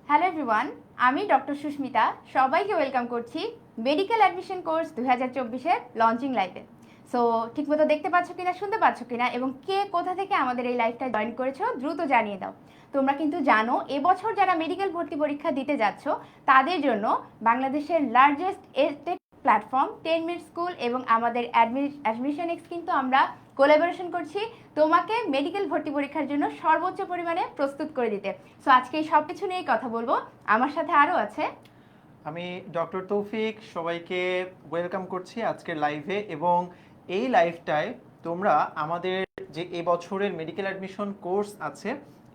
Hello everyone, আমি doctor Susmita. সবাইকে welcome করছি মেডিকেল অ্যাডমিশন কোর্স 2024-এর লঞ্চিং লাইভে। সো ঠিকমতো দেখতে পাচ্ছ কিনা, শুনতে পাচ্ছ কিনা, এবং কে কোথা থেকে আমাদের এই লাইভটা জয়েন করেছো দ্রুত জানিয়ে দাও। তোমরা কিন্তু জানো এবছর যারা মেডিকেল ভর্তি পরীক্ষা দিতে যাচ্ছ তাদের জন্য বাংলাদেশের largest edtech platform 10 minute school এবং আমাদের অ্যাডমিশন এক্স কিন্তু আমরা কোলাবোরেশন করছি তোমাকে মেডিকেল ভর্তি পরীক্ষার জন্য সর্বোচ্চ পরিমাণে প্রস্তুত করে দিতে। সো আজকে এই সব কিছু নিয়েই কথা বলবো। আমার সাথে আরও আছে আমি ডক্টর তৌফিক। সবাইকে ওয়েলকাম করছি আজকের লাইভে, এবং এই লাইভটায় তোমরা আমাদের যে এবছরের মেডিকেল অ্যাডমিশন কোর্স আছে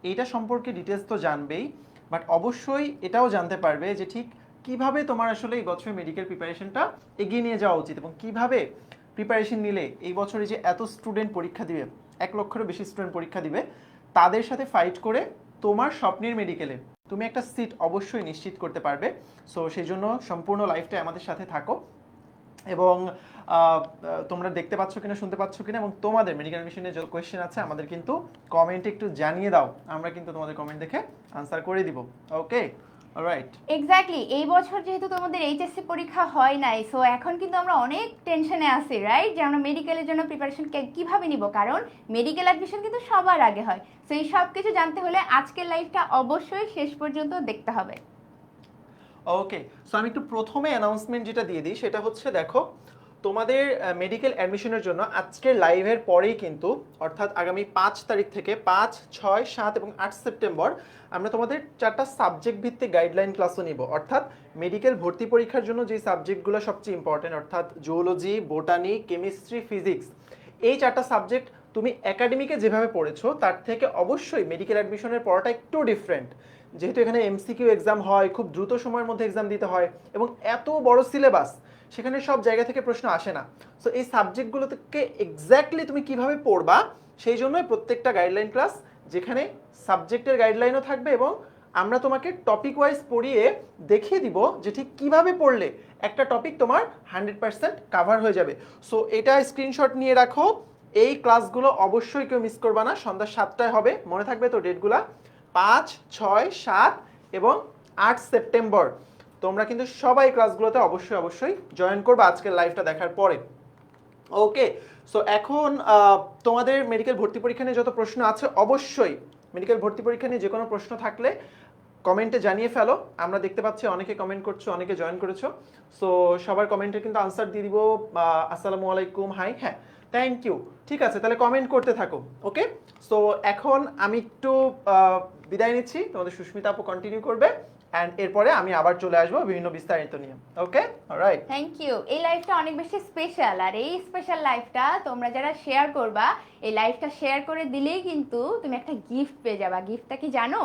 এইটা সম্পর্কে ডিটেলস তো জানবেই, বাট অবশ্যই এটাও জানতে পারবে যে ঠিক কিভাবে তোমার আসলে এই বছরের মেডিকেল প্রিপারেশনটা এগিয়ে নিয়ে যাওয়া উচিত, এবং কিভাবে প্রিপারেশন নিলে এই বছরে যে এত স্টুডেন্ট পরীক্ষা দিবে, 1 লক্ষেরও বেশি স্টুডেন্ট পরীক্ষা দিবে, তাদের সাথে ফাইট করে তোমার স্বপ্নের মেডিকেলে তুমি একটা সিট অবশ্যই নিশ্চিত করতে পারবে। সো সেই জন্য সম্পূর্ণ লাইফটা আমাদের সাথে থাকো, এবং তোমরা দেখতে পাচ্ছ কিনা, শুনতে পাচ্ছ কিনা, এবং তোমাদের মেডিকেল অ্যাডমিশনের যে কোয়েশ্চেন আছে আমাদের কিন্তু কমেন্টে একটু জানিয়ে দাও, আমরা কিন্তু তোমাদের কমেন্ট দেখে আনসার করে দিব। ওকে, অলরাইট। এক্স্যাক্টলি। এই বছর যেহেতু তোমাদের এইচএসসি পরীক্ষা হয় নাই, সো এখন কিন্তু আমরা অনেক টেনশনে আছি, রাইট, যে আমরা মেডিকেলের জন্য প্রিপারেশন কিভাবে নিব, কারণ মেডিকেল অ্যাডমিশন কিন্তু সবার আগে হয়। সো এই সব কিছু জানতে হলে আজকের লাইভটা অবশ্যই শেষ পর্যন্ত দেখতে হবে। ওকে, সো আমি একটু প্রথমে অ্যানাউন্সমেন্ট যেটা দিয়ে দিই সেটা হচ্ছে, দেখো তোমাদের মেডিকেল অ্যাডমিশনের জন্য আজকের লাইভের পরেই কিন্তু, অর্থাৎ আগামী 5 তারিখ থেকে 5, 6, 7 এবং 8 সেপ্টেম্বর আমরা তোমাদের 4টা সাবজেক্ট ভিত্তিক গাইডলাইন ক্লাসও নিব। অর্থাৎ মেডিকেল ভর্তি পরীক্ষার জন্য যে সাবজেক্টগুলো সবচেয়ে ইম্পর্টেন্ট, অর্থাৎ জুওলজি, বোটানি, কেমিস্ট্রি, ফিজিক্স, এই 4টা সাবজেক্ট তুমি একাডেমিকে যেভাবে পড়েছো তার থেকে অবশ্যই মেডিকেল অ্যাডমিশনের পড়াটা একটু ডিফারেন্ট, যেহেতু এখানে এমসিকিউ এক্সাম হয়, খুব দ্রুত সময়ের মধ্যে এক্সাম দিতে হয়, এবং এত বড় সিলেবাস, সেখানে সব জায়গা থেকে প্রশ্ন আসে না। সো এই সাবজেক্টগুলো থেকে এক্স্যাক্টলি তুমি কিভাবে পড়বা, সেই জন্যই প্রত্যেকটা গাইডলাইন ক্লাস, যেখানে সাবজেক্টের গাইডলাইনও থাকবে, এবং আমরা তোমাকে টপিক ওয়াইজ পড়িয়ে দেখিয়ে দিব যে ঠিক কিভাবে পড়লে একটা টপিক তোমার 100% কাভার হয়ে যাবে। সো এটা স্ক্রিনশট নিয়ে রাখো। এই ক্লাসগুলো অবশ্যই কেউ মিস করবা না, সন্ধ্যা 7টায় হবে, মনে থাকবে তো ডেটগুলা? 5, 6, 7 এবং 8 সেপ্টেম্বর তোমরা কিন্তু সবাই ক্লাসগুলোতে অবশ্যই অবশ্যই জয়েন করবে আজকের লাইভটা দেখার পরে। ওকে, সো এখন তোমাদের মেডিকেল ভর্তি পরীক্ষা নিয়ে যত প্রশ্ন আছে, অবশ্যই মেডিকেল ভর্তি পরীক্ষা নিয়ে যে কোনো প্রশ্ন থাকলে কমেন্টে জানিয়ে ফেলো। আমরা দেখতে পাচ্ছি অনেকে কমেন্ট করছো, অনেকে জয়েন করেছো। সো সবার কমেন্টে কিন্তু আনসার দিয়ে দিব। আসসালামু আলাইকুম, হাই, হ্যাঁ, থ্যাংক ইউ। ঠিক আছে, তাহলে কমেন্ট করতে থাকো। ওকে, সো এখন আমি একটু বিদায় নিচ্ছি, তোমাদের সুস্মিতা আপু কন্টিনিউ করবে, অ্যান্ড এরপরে আমি আবার চলে আসবো বিভিন্ন বিস্তারিত নিয়ে। Okay, alright. Thank you. এই লাইভটা অনেক বেশি স্পেশাল, আর এই স্পেশাল লাইভটা তোমরা যারা শেয়ার করবা, এই লাইভটা শেয়ার করে দিলেই কিন্তু তুমি একটা গিফট পেয়ে যাবা। গিফটটা কি জানো?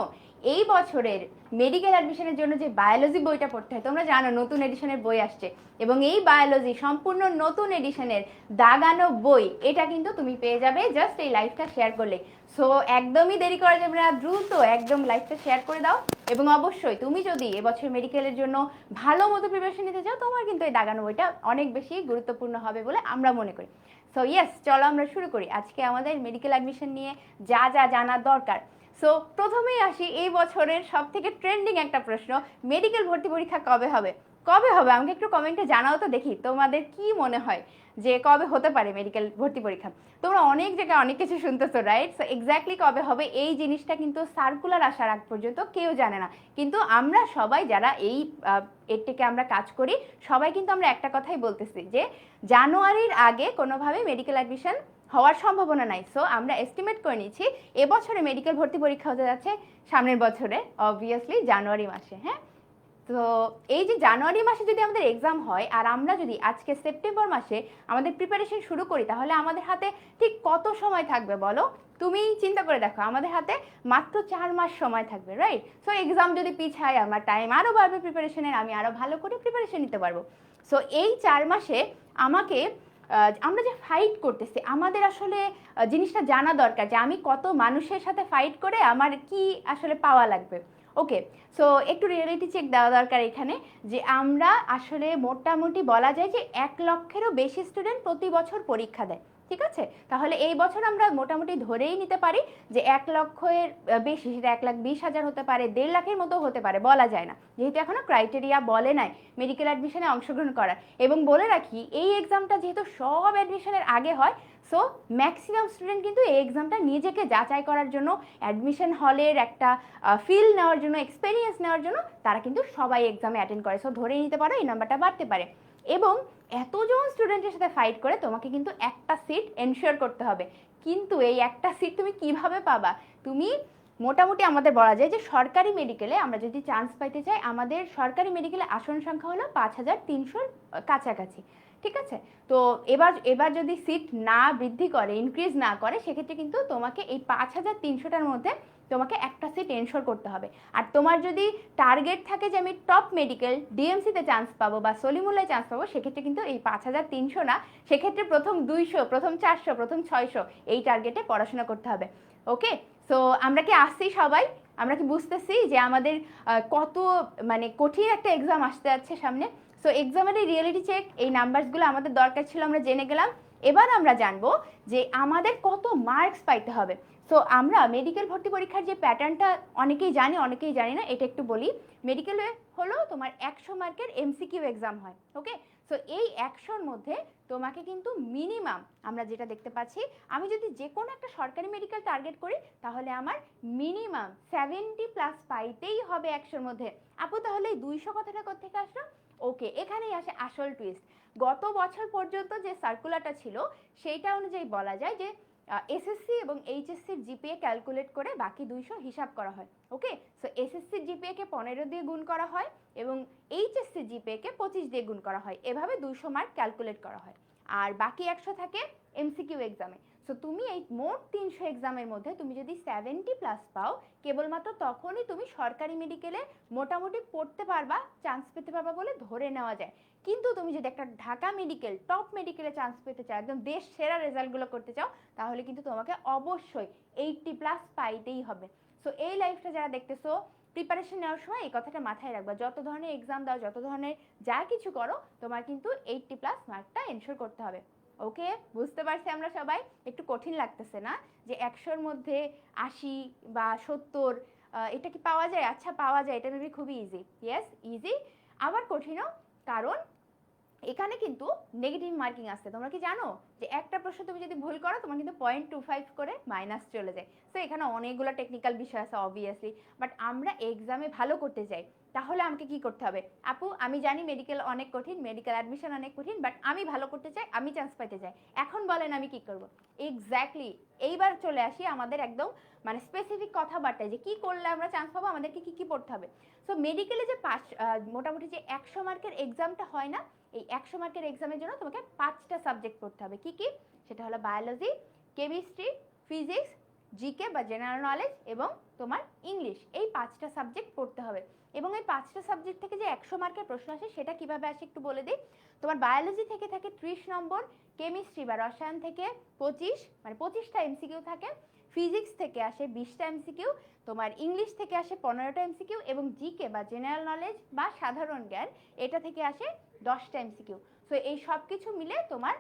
এই বছরের মেডিকেল অ্যাডমিশনের জন্য যে বায়োলজি বইটা পড়তে হয়, তোমরা জানো নতুন এডিশনের বই আসছে, এবং এই বায়োলজি সম্পূর্ণ নতুন এডিশনের দাগানো বই, এটা কিন্তু তুমি পেয়ে যাবে জাস্ট এই লাইভটা শেয়ার করলে। সো একদমই দেরি করা যাবে না, দ্রুত একদম লাইভটা শেয়ার করে দাও। এবং অবশ্যই তুমি যদি এবছর মেডিকেলের জন্য ভালো মতো প্রিপারেশন নিতে চাও, তোমার কিন্তু এই দাগানো বইটা অনেক বেশি গুরুত্বপূর্ণ হবে বলে আমরা মনে করি। সো ইয়েস, চলো আমরা শুরু করি আজকে আমাদের মেডিকেল অ্যাডমিশন নিয়ে যা যা জানার দরকার। সো প্রথমেই আসি এই বছরের সব থেকে ট্রেন্ডিং একটা প্রশ্ন, মেডিকেল ভর্তি পরীক্ষা কবে হবে? কবে হবে আমাকে একটু কমেন্টে জানাও তো, দেখি তোমাদের কি মনে হয় যে কবে হতে পারে মেডিকেল ভর্তি পরীক্ষা। তোমরা অনেক জায়গায় অনেক কিছু শুনতেছো, রাইট? সো এক্স্যাক্টলি কবে হবে এই জিনিসটা কিন্তু সার্কুলার আসার আগ পর্যন্ত কেউ জানে না। কিন্তু আমরা সবাই যারা এই এর থেকে আমরা কাজ করি, সবাই কিন্তু আমরা একটা কথাই বলতেছি যে জানুয়ারির আগে কোনোভাবে মেডিকেল অ্যাডমিশন হওয়ার সম্ভাবনা নাই। সো আমরা এস্টিমেট করে নিচ্ছি এবছরে মেডিকেল ভর্তি পরীক্ষা হতে যাচ্ছে সামনের বছরে, অবভিয়াসলি জানুয়ারি মাসে। হ্যাঁ, তো এই যে জানুয়ারি মাসে যদি আমাদের এক্সাম হয়, আর আমরা যদি আজকে সেপ্টেম্বর মাসে আমাদের প্রিপারেশন শুরু করি, তাহলে আমাদের হাতে ঠিক কত সময় থাকবে বলো? তুমি চিন্তা করে দেখো, আমাদের হাতে মাত্র 4 মাস সময় থাকবে, রাইট? সো এক্সাম যদি পিছায়, আমার টাইম আরও বাড়বে প্রিপারেশনের, আমি আরও ভালো করে প্রিপারেশন নিতে পারবো। সো এই 4 মাসে আমাকে আমরা যে ফাইট করতেছি, আমাদের আসলে জিনিসটা জানা দরকার যে আমি কত মানুষের সাথে ফাইট করে আমার কি আসলে পাওয়া লাগবে। ওকে, সো একটু রিয়েলিটি চেক দেওয়া দরকার এখানে, যে আমরা আসলে মোটামুটি বলা যায় যে 1 লক্ষেরও বেশি স্টুডেন্ট প্রতি বছর পরীক্ষা দেয়। ঠিক আছে, তাহলে এই বছর আমরা মোটামুটি ধরেই নিতে পারি যে 1,00,000-এর বেশি, সেটা 1,20,000 হতে পারে, 1.5 লাখের মতো হতে পারে, বলা যায় না, যেহেতু এখনো ক্রাইটেরিয়া বলে নাই মেডিকেল অ্যাডমিশনে অংশগ্রহণ করার। এবং বলে রাখি, এই এক্সামটা যেহেতু সব অ্যাডমিশনের আগে হয়, সো ম্যাক্সিমাম স্টুডেন্ট কিন্তু এই এক্সামটা নিজেকে যাচাই করার জন্য, অ্যাডমিশন হলের একটা ফিল নেওয়ার জন্য, এক্সপিরিয়েন্স নেওয়ার জন্য তারা কিন্তু সবাই এক্সামে অ্যাটেন্ড করে। সো ধরেই নিতে পারো এই নাম্বারটা বাড়তে পারে। এবং এতজন স্টুডেন্টের সাথে ফাইট করে তোমাকে কিন্তু একটা সিট এনশিওর করতে হবে। কিন্তু এই একটা সিট তুমি কিভাবে পাবা? তুমি মোটামুটি আমাদের বলা যায় যে সরকারি মেডিকেলে আমরা যদি চান্স পাইতে চাই, আমাদের সরকারি মেডিকেলে আসন সংখ্যা হলো 5,300-র কাছাকাছি। ঠিক আছে, তো এবার যদি সিট না বৃদ্ধি করে, ইনক্রিজ না করে, সেক্ষেত্রে কিন্তু তোমাকে এই 5,300টার মধ্যে তোমাকে একটা সিট এনশোর করতে হবে। আর তোমার যদি টার্গেট থাকে যে আমি টপ মেডিকেল ডিএমসিতে চান্স পাবো বা সলিমুল্লায় চান্স পাবো, সেক্ষেত্রে কিন্তু এই 5,300 না, সেক্ষেত্রে প্রথম 200, প্রথম 400, প্রথম 600 এই টার্গেটে পড়াশোনা করতে হবে। ওকে, সো আমরা কি আসছি সবাই? আমরা কি বুঝতেছি যে আমাদের কত মানে কঠিন একটা এক্সাম আসতে যাচ্ছে সামনে? সো এক্সামের এই রিয়েলিটি চেক, এই নাম্বারসগুলো আমাদের দরকার ছিল, আমরা জেনে গেলাম। এবার আমরা জানবো যে আমাদের কত মার্কস পাইতে হবে। সো আমরা মেডিকেল ভর্তি পরীক্ষার যে প্যাটার্নটা অনেকেই জানি, অনেকেই জানি না, এটা একটু বলি। মেডিকেলে হলো তোমার 100 মার্কের এমসিকিউ এক্সাম হয়। ওকে, সো এই 100-র মধ্যে তোমাকে কিন্তু মিনিমাম, আমরা যেটা দেখতে পাচ্ছি, আমি যদি যে কোনো একটা সরকারি মেডিকেল টার্গেট করি, তাহলে আমার মিনিমাম 70+ পাইতেই হবে 100-র মধ্যে। আপু তাহলে এই 200 কথাটা কোত্থেকে আসলো? ওকে, এখানেই আসে আসল টুইস্ট। গত বছর পর্যন্ত যে সার্কুলারটা ছিল, সেইটা অনুযায়ী বলা যায় যে এসএসসি এবং এইচএসসির জিপিএ ক্যালকুলেট করে বাকি 200 হিসাব করা হয়। ওকে, সো এসএসসির জিপিএকে 15 দিয়ে গুণ করা হয় এবং এইচএসসির জিপিএকে 25 দিয়ে গুণ করা হয়, এভাবে 200 মার্ক ক্যালকুলেট করা হয়। আর বাকি 100 থাকে এমসিকিউ এক্সামে। সো তুমি এই মোট 300 এক্সামের মধ্যে তুমি যদি 70+ পাও, কেবলমাত্র তখনই তুমি সরকারি মেডিকেলে মোটামুটি পড়তে পারবা, চান্স পেতে পারবা বলে ধরে নেওয়া যায়। কিন্তু তুমি যদি একটা ঢাকা মেডিকেল, টপ মেডিকেলে চান্স পেতে চাও, একদম দেশ সেরা রেজাল্টগুলো করতে চাও, তাহলে কিন্তু তোমাকে অবশ্যই 80+ পাইতেই হবে। সো এই লাইফটা যারা দেখতেছো, প্রিপারেশন নেওয়ার সময় এই কথাটা মাথায় রাখবা, যত ধরনের এক্সাম দাও, যত ধরনের যা কিছু করো, তোমার কিন্তু 80+ মার্কটা এনশোর করতে হবে। ওকে, বুঝতে পারছি আমরা সবাই? একটু কঠিন লাগতেছে না যে 100-র মধ্যে 80 বা 70 এটা কি পাওয়া যায়? আচ্ছা, পাওয়া যায়, এটা মেবি খুবই ইজি। ইয়েস, ইজি, আবার কঠিনও, কারণ এখানে কিন্তু নেগেটিভ মার্কিং আসছে। তোমরা কি জানো যে একটা প্রশ্ন তুমি যদি ভুল করো, তোমার কিন্তু 0.25 করে মাইনাস চলে যায়। সো এখানে অনেকগুলো টেকনিক্যাল বিষয় আছে অবভিয়াসলি, বাট আমরা এক্সামে ভালো করতে চাই, তাহলে আমাকে কি করতে হবে? আপু আমি জানি মেডিকেল অনেক কঠিন, মেডিকেল অ্যাডমিশন অনেক কঠিন, বাট আমি ভালো করতে চাই, আমি চান্স পাইতে চাই, এখন বলেন আমি কি করব? এক্স্যাক্টলি, এইবার চলে আসি আমাদের একদম মানে স্পেসিফিক কথাবার্তায়, যে কি করলে আমরা চান্স পাবো, আমাদেরকে কি কি পড়তে হবে। সো মেডিকেলে যে মোটামুটি যে 100 মার্কের এক্সামটা হয় না, এই 100 মার্কের এক্সামের জন্য তোমাকে 5টা সাবজেক্ট পড়তে হবে। কি কি? সেটা হলো বায়োলজি, কেমিস্ট্রি, ফিজিক্স, জিকে বা জেনারেল নলেজ এবং তোমার ইংলিশ। এই 5টা সাবজেক্ট পড়তে হবে। এবং এই 5টা সাবজেক্ট থেকে যে 100 মার্কের প্রশ্ন আসে, সেটা কিভাবে আসে একটু বলে দিই। তোমার বায়োলজি থেকে থাকে 30 নম্বর, কেমিস্ট্রি বা রসায়ন থেকে 25, মানে 25টা এমসিকিউ থাকে, ফিজিক্স থেকে আসে 20টা এমসিকিউ, তোমার ইংলিশ থেকে আসে 15টা এমসিকিউ, এবং জিকে বা জেনারেল নলেজ বা সাধারণ জ্ঞান, এটা থেকে আসে 10টা এমসিকিউ। সো এই সব কিছু মিলে তোমার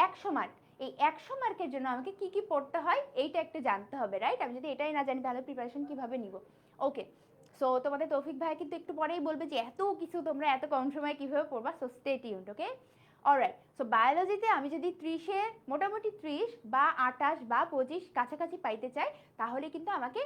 100 মার্ক। এই 100 মার্কের জন্য আমাকে কি কি পড়তে হয় এইটা একটু জানতে হবে, রাইট? আমি যদি এটাই না জানি, তাহলে প্রিপারেশন কিভাবে নিব? ওকে, সো তোমাদের তৌফিক ভাই কিন্তু একটু পরেই বলবে যে এত কিছু তোমরা এত কম সময়ে কিভাবে পড়বা। So stay tuned. Okay, alright. So বায়োলজিতে আমি যদি 30-এ মোটামুটি 30 বা 28 বা 25 কাছাকাছি পাইতে চাই, তাহলে কিন্তু আমাকে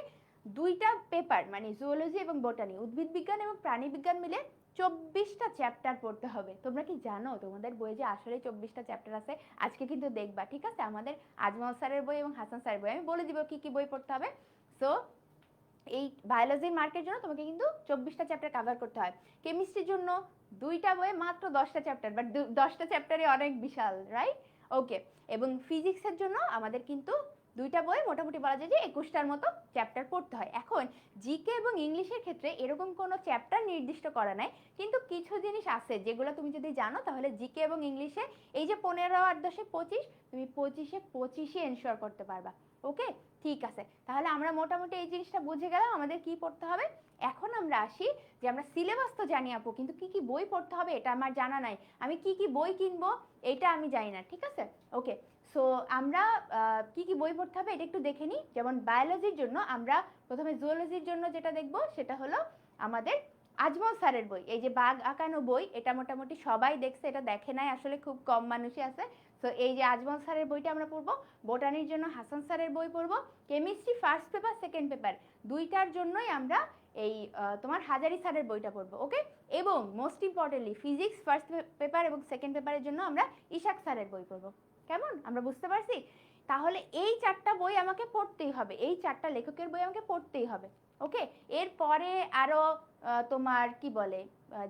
2টা পেপার, মানে জুওলজি এবং বোটানি, উদ্ভিদ বিজ্ঞান এবং প্রাণী বিজ্ঞান মিলে 24টা চ্যাপ্টার পড়তে হবে। তোমরা কি জানো তোমাদের বইয়ে যে আসলে 24টা চ্যাপ্টার আছে? আজকে কিন্তু দেখবা, ঠিক আছে? আমাদের আজমল স্যারের বই এবং হাসান স্যারের বই আমি বলে দিব কি কি বই পড়তে হবে। সো এই বায়োলজির মার্কের জন্য তোমাকে কিন্তু 24টা চ্যাপ্টার কভার করতে হয়। কেমিস্ট্রির জন্য 2টা বইয়ে মাত্র 10টা চ্যাপ্টার, বাট 10টা চ্যাপ্টারে অনেক বিশাল, রাইট? ওকে, এবং ফিজিক্সের জন্য আমাদের কিন্তু 2টা বই মোটামুটি বলা যায় যে 21টার মতো চ্যাপ্টার পড়তে হয়। এখন জিকে এবং ইংলিশের ক্ষেত্রে এরকম কোনো চ্যাপ্টার নির্দিষ্ট করা নাই, কিন্তু কিছু জিনিস আছে যেগুলো তুমি যদি জানো, তাহলে জিকে এবং ইংলিশে এই যে 15 আর 10-এ 25, তুমি 25-এ 25ই এনশিওর করতে পারবা। ওকে, ঠিক আছে, তাহলে আমরা মোটামুটি এই জিনিসটা বুঝে গেলাম আমাদের কি পড়তে হবে। এখন আমরা আসি যে আমরা সিলেবাস তো জানি আপু, কিন্তু কি কি বই পড়তে হবে এটা আমার জানা নাই, আমি কি কি বই কিনবো এটা আমি জানি না, ঠিক আছে? ওকে, সো আমরা কি কি বই পড়তে হবে এটা একটু দেখে নিই। যেমন বায়োলজির জন্য আমরা প্রথমে জুওলজির জন্য যেটা দেখব সেটা হলো আমাদের আজমল স্যারের বই। এই যে বাঘ আঁকানো বই, এটা মোটামুটি সবাই দেখছে, এটা দেখে নাই আসলে খুব কম মানুষই আছে। সো এই যে আজমল স্যারের বইটা আমরা পড়বো। বোটানির জন্য হাসান স্যারের বই পড়বো। Chemistry first paper second paper দুইটার জন্যই আমরা এই তোমার হাজারি স্যারের বইটা পড়বো, ওকে। এবং most importantly physics first paper এবং সেকেন্ড পেপারের জন্য আমরা ইশাক স্যারের বই পড়বো। কেমন, আমরা বুঝতে পারছি? তাহলে এই 4টা বই আমাকে পড়তেই হবে, এই 4টা লেখকের বই আমাকে পড়তেই হবে, ওকে। এরপরে আরও তোমার কি বলে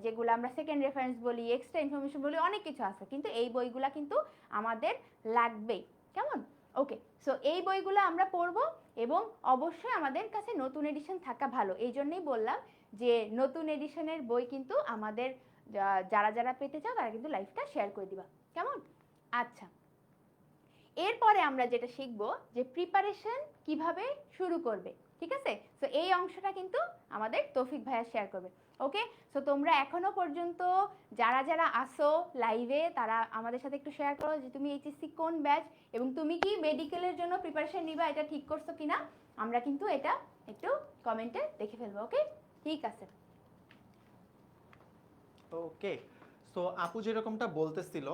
যেগুলো আমরা সেকেন্ড রেফারেন্স বলি, এক্সট্রা ইনফরমেশন বলি, অনেক কিছু আছে, কিন্তু এই বইগুলা কিন্তু আমাদের লাগবেই, কেমন? ওকে, সো এই বইগুলো আমরা পড়বো এবং অবশ্যই আমাদের কাছে নতুন এডিশন থাকা ভালো। এই জন্যই বললাম যে নতুন এডিশনের বই কিন্তু আমাদের যারা যারা পেতে চাও তারা কিন্তু লাইভটা শেয়ার করে দিবা, কেমন? আচ্ছা, এরপরে আমরা যেটা শিখবো যে প্রিপারেশন কিভাবে শুরু করবে, ঠিক আছে? সো এই অংশটা কিন্তু আমাদের তৌফিক ভাইয়া শেয়ার করবে, ওকে। সো তোমরা এখনো পর্যন্ত যারা যারা আসো লাইভে তারা আমাদের সাথে একটু শেয়ার করো যে তুমি এইচএসসি কোন ব্যাচ এবং তুমি কি মেডিকেলের জন্য প্রিপারেশন নিবা, এটা ঠিক করছো কিনা। আমরা কিন্তু এটা একটু কমেন্টে দেখে ফেলবো, ওকে? ঠিক আছে। ওকে, সো আপু যেরকমটা বলতেছিল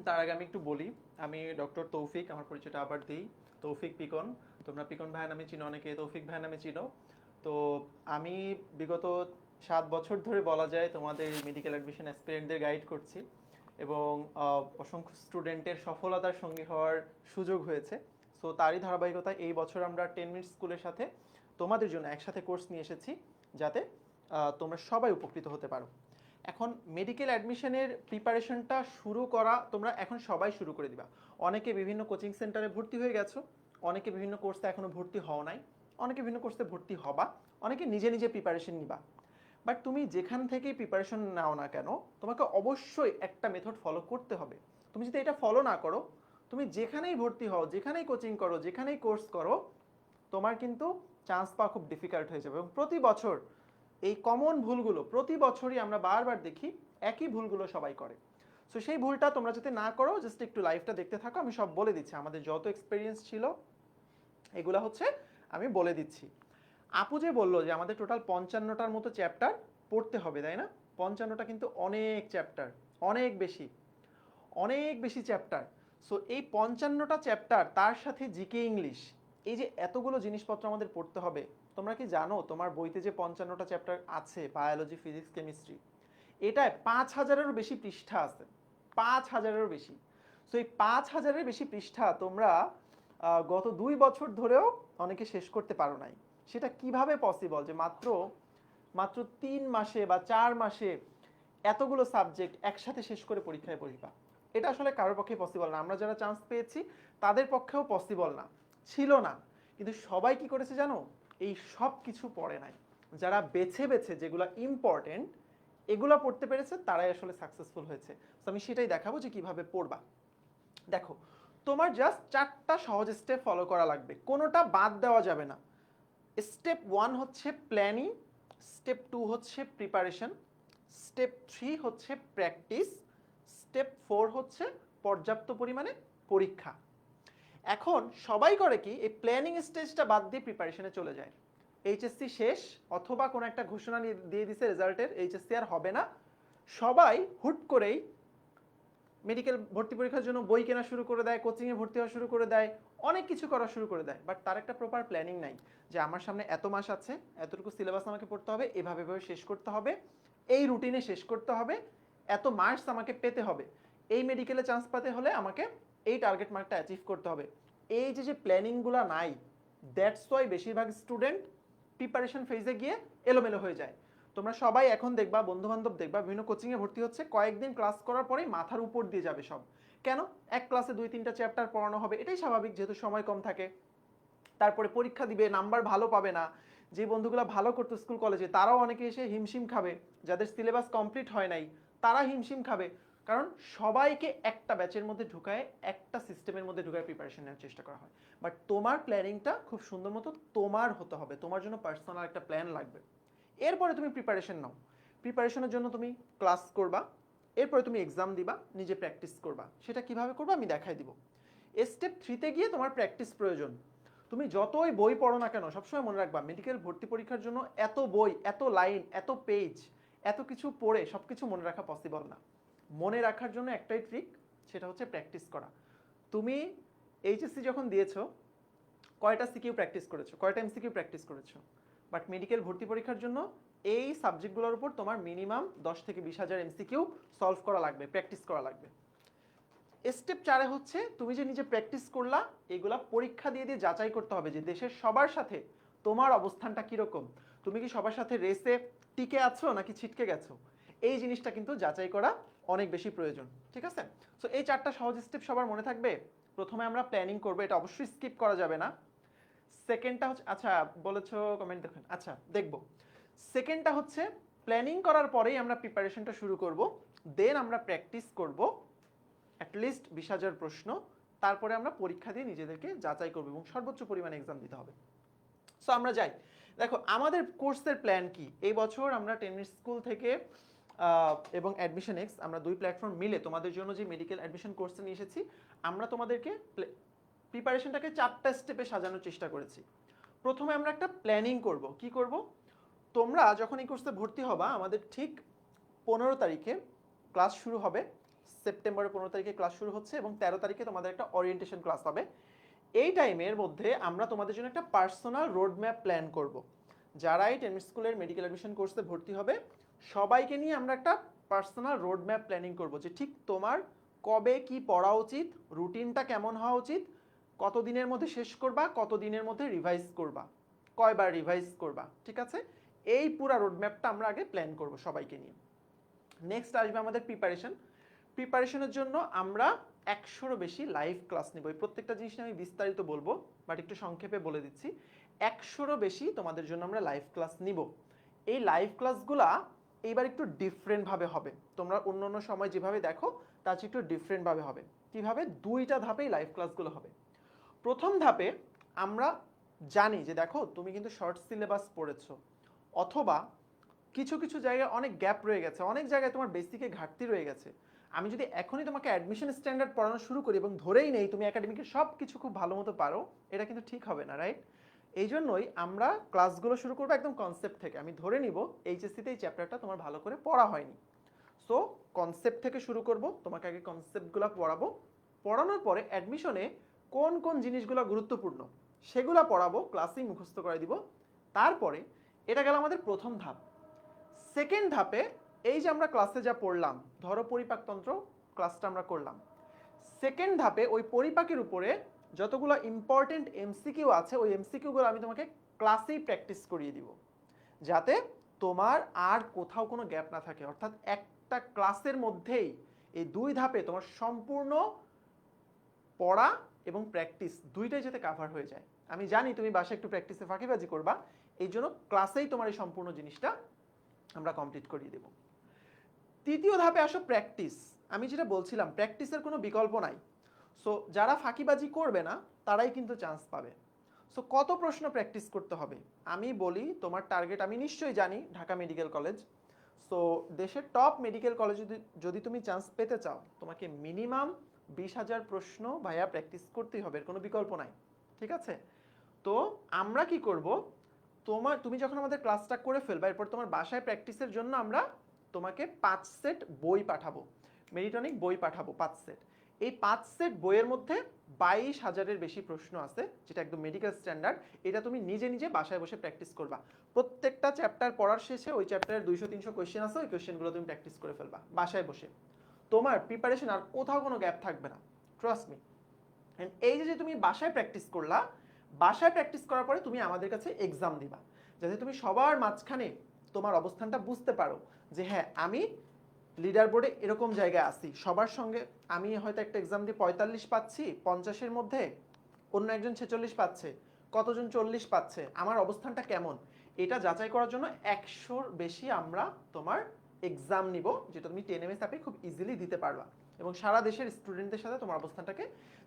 তার আগে আমি একটু বলি। আমি ডক্টর তৌফিক, আমার পরিচয়টা আবার দিই। তৌফিক পিকন, তোমরা পিকন ভাইয়া নামে চিনো, অনেকে তৌফিক ভাইয়া নামে চিনো। তো আমি বিগত 7 বছর ধরে বলা যায় তোমাদের মেডিকেল অ্যাডমিশন অ্যাসপিরেন্টদের গাইড করছি এবং অসংখ্য স্টুডেন্টের সফলতার সঙ্গী হওয়ার সুযোগ হয়েছে। সো তারই ধারাবাহিকতায় এই বছর আমরা 10 মিনিট স্কুলের সাথে তোমাদের জন্য একসাথে কোর্স নিয়ে এসেছি, যাতে তোমরা সবাই উপকৃত হতে পারো। এখন মেডিকেল অ্যাডমিশনের প্রিপারেশনটা শুরু করা তোমরা এখন সবাই শুরু করে দিবা। অনেকে বিভিন্ন কোচিং সেন্টারে ভর্তি হয়ে গেছো, অনেকে বিভিন্ন কোর্সে এখনো ভর্তি হও নাই, অনেকে বিভিন্ন কোর্সে ভর্তি হবা, অনেকে নিজে নিজে প্রিপারেশন নিবা। বাট তুমি যেখান থেকেই প্রিপারেশন নাও না কেন, তোমাকে অবশ্যই একটা মেথড ফলো করতে হবে। তুমি যদি এটা ফলো না করো, তুমি যেখানেই ভর্তি হও, যেখানেই কোচিং করো, যেখানেই কোর্স করো, তোমার কিন্তু চান্স পাওয়া খুব ডিফিকাল্ট হয়ে যাবে। এবং প্রতি বছর এই কমন ভুলগুলো প্রতি বছরই আমরা বারবার দেখি, একই ভুলগুলো সবাই করে। সো সেই ভুলটা তোমরা যাতে না করো, জাস্ট একটু লাইভটা দেখতে থাকো, আমি সব বলে দিচ্ছি। আমাদের যত এক্সপিরিয়েন্স ছিল এগুলো হচ্ছে আমি বলে দিচ্ছি। আপু যে বললো যে আমাদের টোটাল 55টার মতো চ্যাপ্টার পড়তে হবে, তাই না? 55টা কিন্তু অনেক চ্যাপ্টার, অনেক বেশি, অনেক বেশি চ্যাপ্টার। সো এই 55টা চ্যাপ্টার তার সাথে জিকে ইংলিশ, এই যে এতগুলো জিনিসপত্র আমাদের পড়তে হবে। তোমরা কি জানো তোমার বইতে যে 55টা চ্যাপ্টার আছে, বায়োলজি, ফিজিক্স, কেমিস্ট্রি, এটায় 5000-এরও বেশি পৃষ্ঠা আছে, 5000-এরও বেশি। সো এই 5000-এর বেশি পৃষ্ঠা তোমরা গত 2 বছর ধরেও অনেকে শেষ করতে পারো নাই। সেটা কিভাবে পসিবল যে মাত্র 3 মাসে বা 4 মাসে এতগুলো সাবজেক্ট একসাথে শেষ করে পরীক্ষায় বসবা? এটা আসলে কারোর পক্ষে পসিবল না। আমরা যারা চান্স পেয়েছি তাদের পক্ষেও পসিবল না, ছিল না। কিন্তু সবাই কি করেছে জানো? এই সব কিছু পড়ে নাই। যারা বেছে বেছে যেগুলো ইম্পর্টেন্ট এগুলো পড়তে পেরেছে তারাই আসলে সাকসেসফুল হয়েছে। তো আমি সেটাই দেখাবো যে কিভাবে পড়বা। দেখো, তোমার জাস্ট 4টা সহজ স্টেপ ফলো করা লাগবে, কোনোটা বাদ দেওয়া যাবে না। স্টেপ 1 হচ্ছে প্ল্যানিং, স্টেপ 2 হচ্ছে প্রিপারেশন, স্টেপ 3 হচ্ছে প্র্যাকটিস, স্টেপ 4 হচ্ছে পর্যাপ্ত পরিমাণে পরীক্ষা। এখন সবাই করে কি, এই প্ল্যানিং স্টেজটা বাদ দিয়ে প্রিপারেশনে চলে যায়। এইচএসসি শেষ অথবা কোনো একটা ঘোষণা দিয়ে দিছে রেজাল্টের, এইচএসসি আর হবে না, সবাই হুট করেই মেডিকেল ভর্তি পরীক্ষার জন্য বই কেনা শুরু করে দেয়, কোচিংয়ে ভর্তি হওয়া শুরু করে দেয়, অনেক কিছু করা শুরু করে দেয়। বাট তার একটা প্রপার প্ল্যানিং নাই যে আমার সামনে এত মাস আছে, এতটুকু সিলেবাস আমাকে পড়তে হবে, এভাবে এভাবে শেষ করতে হবে, এই রুটিনে শেষ করতে হবে, এত মার্কস আমাকে পেতে হবে, এই মেডিকেলে চান্স পেতে হলে আমাকে এই টার্গেট মার্কটা অ্যাচিভ করতে হবে। এই যে প্ল্যানিংগুলো নাই, দ্যাটস ওয়াই বেশিরভাগ স্টুডেন্ট প্রিপারেশন ফেজে গিয়ে এলোমেলো হয়ে যায়। তোমরা সবাই এখন দেখবা, বন্ধু বান্ধব দেখবা বিভিন্ন কোচিংয়ে ভর্তি হচ্ছে, কয়েকদিন ক্লাস করার পরেই মাথার উপর দিয়ে যাবে সব। কেন? এক ক্লাসে 2-3টা চ্যাপ্টার পড়ানো হবে, এটাই স্বাভাবিক যেহেতু সময় কম থাকে। তারপরে পরীক্ষা দিবে, নাম্বার ভালো পাবে না। যে বন্ধুগুলো ভালো করতো স্কুল কলেজে তারাও অনেকে এসে হিমশিম খাবে, যাদের সিলেবাস কমপ্লিট হয় নাই তারা হিমশিম খাবে। কারণ সবাইকে একটা ব্যাচের মধ্যে ঢুকায়, একটা সিস্টেমের মধ্যে ঢুকায় প্রিপারেশন নেওয়ার চেষ্টা করা হয়। বাট তোমার প্ল্যানিংটা খুব সুন্দর মতো তোমার হতে হবে, তোমার জন্য পার্সোনাল একটা প্ল্যান লাগবে। এরপরে তুমি প্রিপারেশন নাও, প্রিপারেশনের জন্য তুমি ক্লাস করবা, এরপরে তুমি এক্সাম দিবা, নিজে প্র্যাকটিস করবা। সেটা কিভাবে করবা আমি দেখাই দিব। স্টেপ 3-তে গিয়ে তোমার প্র্যাকটিস প্রয়োজন। তুমি যতই বই পড়ো না কেন, সবসময় মনে রাখবা মেডিকেল ভর্তি পরীক্ষার জন্য এত বই, এত লাইন, এত পেজ, এত কিছু পড়ে সব কিছু মনে রাখা পসিবল না। মনে রাখার জন্য একটাই ট্রিক, সেটা হচ্ছে প্র্যাকটিস করা। তুমি এইচএসসি যখন দিয়েছো, কয়টা সিকিউ প্র্যাকটিস করেছো, কয়টা এমসিকিউ প্র্যাকটিস করেছো? বাট মেডিকেল ভর্তি পরীক্ষার জন্য এই সাবজেক্টগুলোর উপর তোমার মিনিমাম 10 থেকে 20,000 এমসিকিউ সলভ করা লাগবে, প্র্যাকটিস করা লাগবে। স্টেপ 4-এ হচ্ছে তুমি যে নিজে প্র্যাকটিস করলা, এগুলা পরীক্ষা দিয়ে দিয়ে যাচাই করতে হবে যে দেশের সবার সাথে তোমার অবস্থানটা কিরকম, তুমি কি সবার সাথে রেসে টিকে আছো নাকি ছিটকে গেছো, এই জিনিসটা কিন্তু যাচাই করা অনেক বেশি প্রয়োজন। ঠিক আছে? সো এই 4টা সহজ স্টেপ সবার মনে থাকবে। প্রথমে আমরা প্ল্যানিং করবো, এটা অবশ্যই স্কিপ করা যাবে না। সেকেন্ডটা হচ্ছে, আচ্ছা বলেছো কমেন্ট দেখেন, আচ্ছা দেখবো। সেকেন্ডটা হচ্ছে প্ল্যানিং করার পরেই আমরা প্রিপারেশনটা শুরু করব, দেন আমরা প্র্যাকটিস করব অ্যাটলিস্ট 20,000 প্রশ্ন, তারপরে আমরা পরীক্ষা দিয়ে নিজেদেরকে যাচাই করব এবং সর্বোচ্চ পরিমাণে এক্সাম দিতে হবে। সো আমরা যাই, দেখো আমাদের কোর্সের প্ল্যান কি। এই বছর আমরা টেনিস স্কুল থেকে এবং অ্যাডমিশন এক্স, আমরা দুই প্ল্যাটফর্ম মিলে তোমাদের জন্য যে মেডিকেল অ্যাডমিশন কোর্সটা নিয়ে এসেছি, আমরা তোমাদেরকে প্রিপারেশনটাকে 4টা স্টেপে সাজানোর চেষ্টা করেছি। প্রথমে আমরা একটা প্ল্যানিং করব। কি করব? তোমরা যখন এই কোর্সে ভর্তি হবা, আমাদের ঠিক 15 তারিখে ক্লাস শুরু হবে, সেপ্টেম্বরের 15 তারিখে ক্লাস শুরু হচ্ছে এবং 13 তারিখে তোমাদের একটা ওরিয়েন্টেশন ক্লাস হবে। এই টাইমের মধ্যে আমরা তোমাদের জন্য একটা পার্সোনাল রোড ম্যাপ প্ল্যান করব। যারা এই টেনিস স্কুলের মেডিকেল অ্যাডমিশন কোর্সে ভর্তি হবে, সবাইকে নিয়ে আমরা একটা পার্সোনাল রোড ম্যাপ প্ল্যানিং করব যে ঠিক তোমার কবে কি পড়া উচিত, রুটিনটা কেমন হওয়া উচিত, কত দিনের মধ্যে শেষ করবা, কত দিনের মধ্যে রিভাইজ করবা, কয়বার রিভাইজ করবা। ঠিক আছে? এই পুরো রোডম্যাপটা আমরা আগে প্ল্যান করব সবাইকে নিয়ে। নেক্সট আসবে আমাদের প্রিপারেশনের জন্য আমরা 100-রও বেশি লাইভ ক্লাস নিব। এই প্রত্যেকটা জিনিস নিয়ে আমি বিস্তারিত বলবো, বাট একটু সংক্ষেপে বলে দিচ্ছি। 100-রও বেশি তোমাদের জন্য আমরা লাইভ ক্লাস নিব। এই লাইভ ক্লাসগুলা এইবার একটু ডিফারেন্টভাবে হবে। তোমরা অন্য অন্য সময় যেভাবে দেখো তার চেয়ে একটু ডিফারেন্টভাবে হবে। কিভাবে? 2টা ধাপেই লাইভ ক্লাসগুলো হবে। প্রথম ধাপে আমরা জানি যে দেখো তুমি কিন্তু শর্ট সিলেবাস পড়েছো, অথবা কিছু কিছু জায়গায় অনেক গ্যাপ রয়ে গেছে, অনেক জায়গায় তোমার বেসিকে ঘাটতি রয়ে গেছে। আমি যদি এখনই তোমাকে অ্যাডমিশন স্ট্যান্ডার্ড পড়ানো শুরু করি এবং ধরেই নেই তুমি একাডেমিকের সব কিছু খুব ভালো মতো পারো, এটা কিন্তু ঠিক হবে না, রাইট? এই জন্যই আমরা ক্লাসগুলো শুরু করবো একদম কনসেপ্ট থেকে। আমি ধরে নিব এইচএসসিতে এই চ্যাপ্টারটা তোমার ভালো করে পড়া হয়নি, সো কনসেপ্ট থেকে শুরু করব, তোমাকে আগে কনসেপ্টগুলো পড়াবো। পড়ানোর পরে অ্যাডমিশনে কোন কোন জিনিসগুলো গুরুত্বপূর্ণ সেগুলো পড়াবো, ক্লাসেই মুখস্থ করে দিব। তারপরে এটা গেল আমাদের প্রথম ধাপ। সেকেন্ড ধাপে এই যে আমরা ক্লাসে যা পড়লাম, ধরো পরিপাকতন্ত্র ক্লাসটা আমরা করলাম, সেকেন্ড ধাপে ওই পরিপাকের উপরে যতগুলো ইম্পর্টেন্ট এমসিকিউ আছে, ওই এমসিকিউগুলো আমি তোমাকে ক্লাসেই প্র্যাকটিস করিয়ে দিব, যাতে তোমার আর কোথাও কোনো গ্যাপ না থাকে। অর্থাৎ একটা ক্লাসের মধ্যেই এই 2 ধাপে তোমার সম্পূর্ণ পড়া এবং প্র্যাকটিস দুইটাই যাতে কাভার হয়ে যায়। আমি জানি তুমি বাসায় একটু প্র্যাকটিসে ফাঁকিবাজি করবা, এই জন্য ক্লাসেই তোমার এই সম্পূর্ণ জিনিসটা আমরা কমপ্লিট করিয়ে দেব। তৃতীয় ধাপে আসো প্র্যাকটিস। আমি যেটা বলছিলাম, প্র্যাকটিসের কোনো বিকল্প নাই। সো যারা ফাঁকিবাজি করবে না তারাই কিন্তু চান্স পাবে। সো কত প্রশ্ন প্র্যাকটিস করতে হবে? আমি বলি তোমার টার্গেট, আমি নিশ্চয়ই জানি ঢাকা মেডিকেল কলেজ। সো দেশের টপ মেডিকেল কলেজে যদি তুমি চান্স পেতে চাও, তোমাকে মিনিমাম 20,000 প্রশ্ন ভাইয়া প্র্যাকটিস করতেই হবে, এর কোনো বিকল্প নাই। ঠিক আছে? তো আমরা কি করব, তুমি যখন আমাদের ক্লাসটা করে ফেলবা, এরপর তোমার বাসায় প্র্যাকটিসের জন্য আমরা তোমাকে 5 সেট বই পাঠাবো, মেরিটনিক বই পাঠাবো 5 সেট। এই 5 সেট বইয়ের মধ্যে 22,000-এর বেশি প্রশ্ন আছে, যেটা একদম মেডিকেল স্ট্যান্ডার্ড। এটা তুমি নিজে নিজে বাসায় বসে প্র্যাকটিস করবা। প্রত্যেকটা চ্যাপ্টার পড়ার শেষে ওই চ্যাপ্টারের 200-300 কোয়েশ্চেন আছে, ওই কোয়েশ্চেনগুলো তুমি প্র্যাকটিস করে ফেলবা বাসায় বসে। তোমার প্রিপারেশন আর কোথাও কোনো গ্যাপ থাকবে না, ট্রাস্ট মি। এন্ড এই যে তুমি বাসায় প্র্যাকটিস করলা, বাসায় প্র্যাকটিস করার পরে তুমি আমাদের কাছে এক্সাম দিবা, যাতে তুমি সবার মাঝখানে তোমার অবস্থানটা বুঝতে পারো যে হ্যাঁ আমি লিডার বোর্ডে এরকম জায়গায় আসি সবার সঙ্গে। আমি হয়তো একটা এক্সাম দিয়ে 45 পাচ্ছি 50-এর মধ্যে, অন্য একজন 46 পাচ্ছে, কতজন 40 পাচ্ছে, আমার অবস্থানটা কেমন, এটা যাচাই করার জন্য 100-র বেশি আমরা তোমার এক্সাম নিব, যেটা তুমি 10MS অ্যাপে খুব ইজিলি দিতে পারবা এবং সারা দেশের স্টুডেন্টদের সাথে তোমার অবস্থানটাকে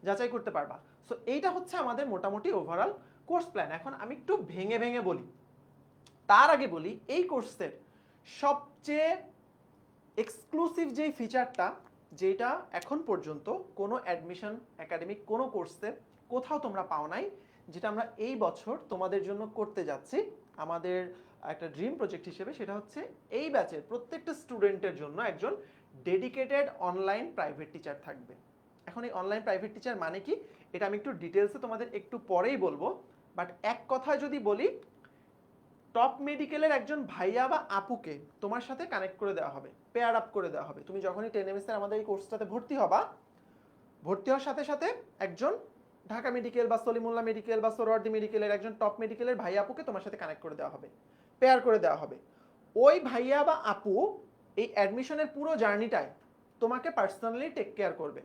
যাচাই করতে পারবা। সো এইটা হচ্ছে আমাদের মোটামুটি ওভারঅল কোর্স প্ল্যান। এখন আমি একটু ভেঙে ভেঙে বলি। তার আগে বলি, এই কোর্সের সবচেয়ে এক্সক্লুসিভ যেই ফিচারটা যেটা এখন পর্যন্ত কোনো অ্যাডমিশন একাডেমিক কোনো কোর্সে কোথাও তোমরা পাও নাই, যেটা আমরা এই বছর তোমাদের জন্য করতে যাচ্ছি আমাদের একটা ড্রিম প্রজেক্ট হিসেবে। সেটা হচ্ছে এই ব্যাচের প্রত্যেকটা স্টুডেন্টের জন্য একজন ডেডিকেটেড অনলাইন প্রাইভেট টিচার থাকবে। এখন এই অনলাইন প্রাইভেট টিচার মানে কি, এটা আমি একটু ডিটেলসে তোমাদের একটু পরেই বলবো, বাট এক কথায় যদি বলি, টপ মেডিকেলের একজন ভাইয়া বা আপুকে তোমার সাথে কানেক্ট করে দেওয়া হবে, পেয়ার আপ করে দেওয়া হবে। তুমি যখনই 10 এমএসের আমাদের এই কোর্সটাতে ভর্তি হবা, ভর্তি হওয়ার সাথে সাথে একজন ঢাকা মেডিকেল বা সলিমুল্লাহ মেডিকেল বা সোহরাওয়ার্দী মেডিকেলের একজন টপ মেডিকেলের ভাইয়া আপুকে তোমার সাথে কানেক্ট করে দেওয়া হবে, পেয়ার করে দেওয়া হবে। ওই ভাইয়া বা আপু এই অ্যাডমিশনের পুরো জার্নিটায় তোমাকে পার্সোনালি টেক কেয়ার করবে।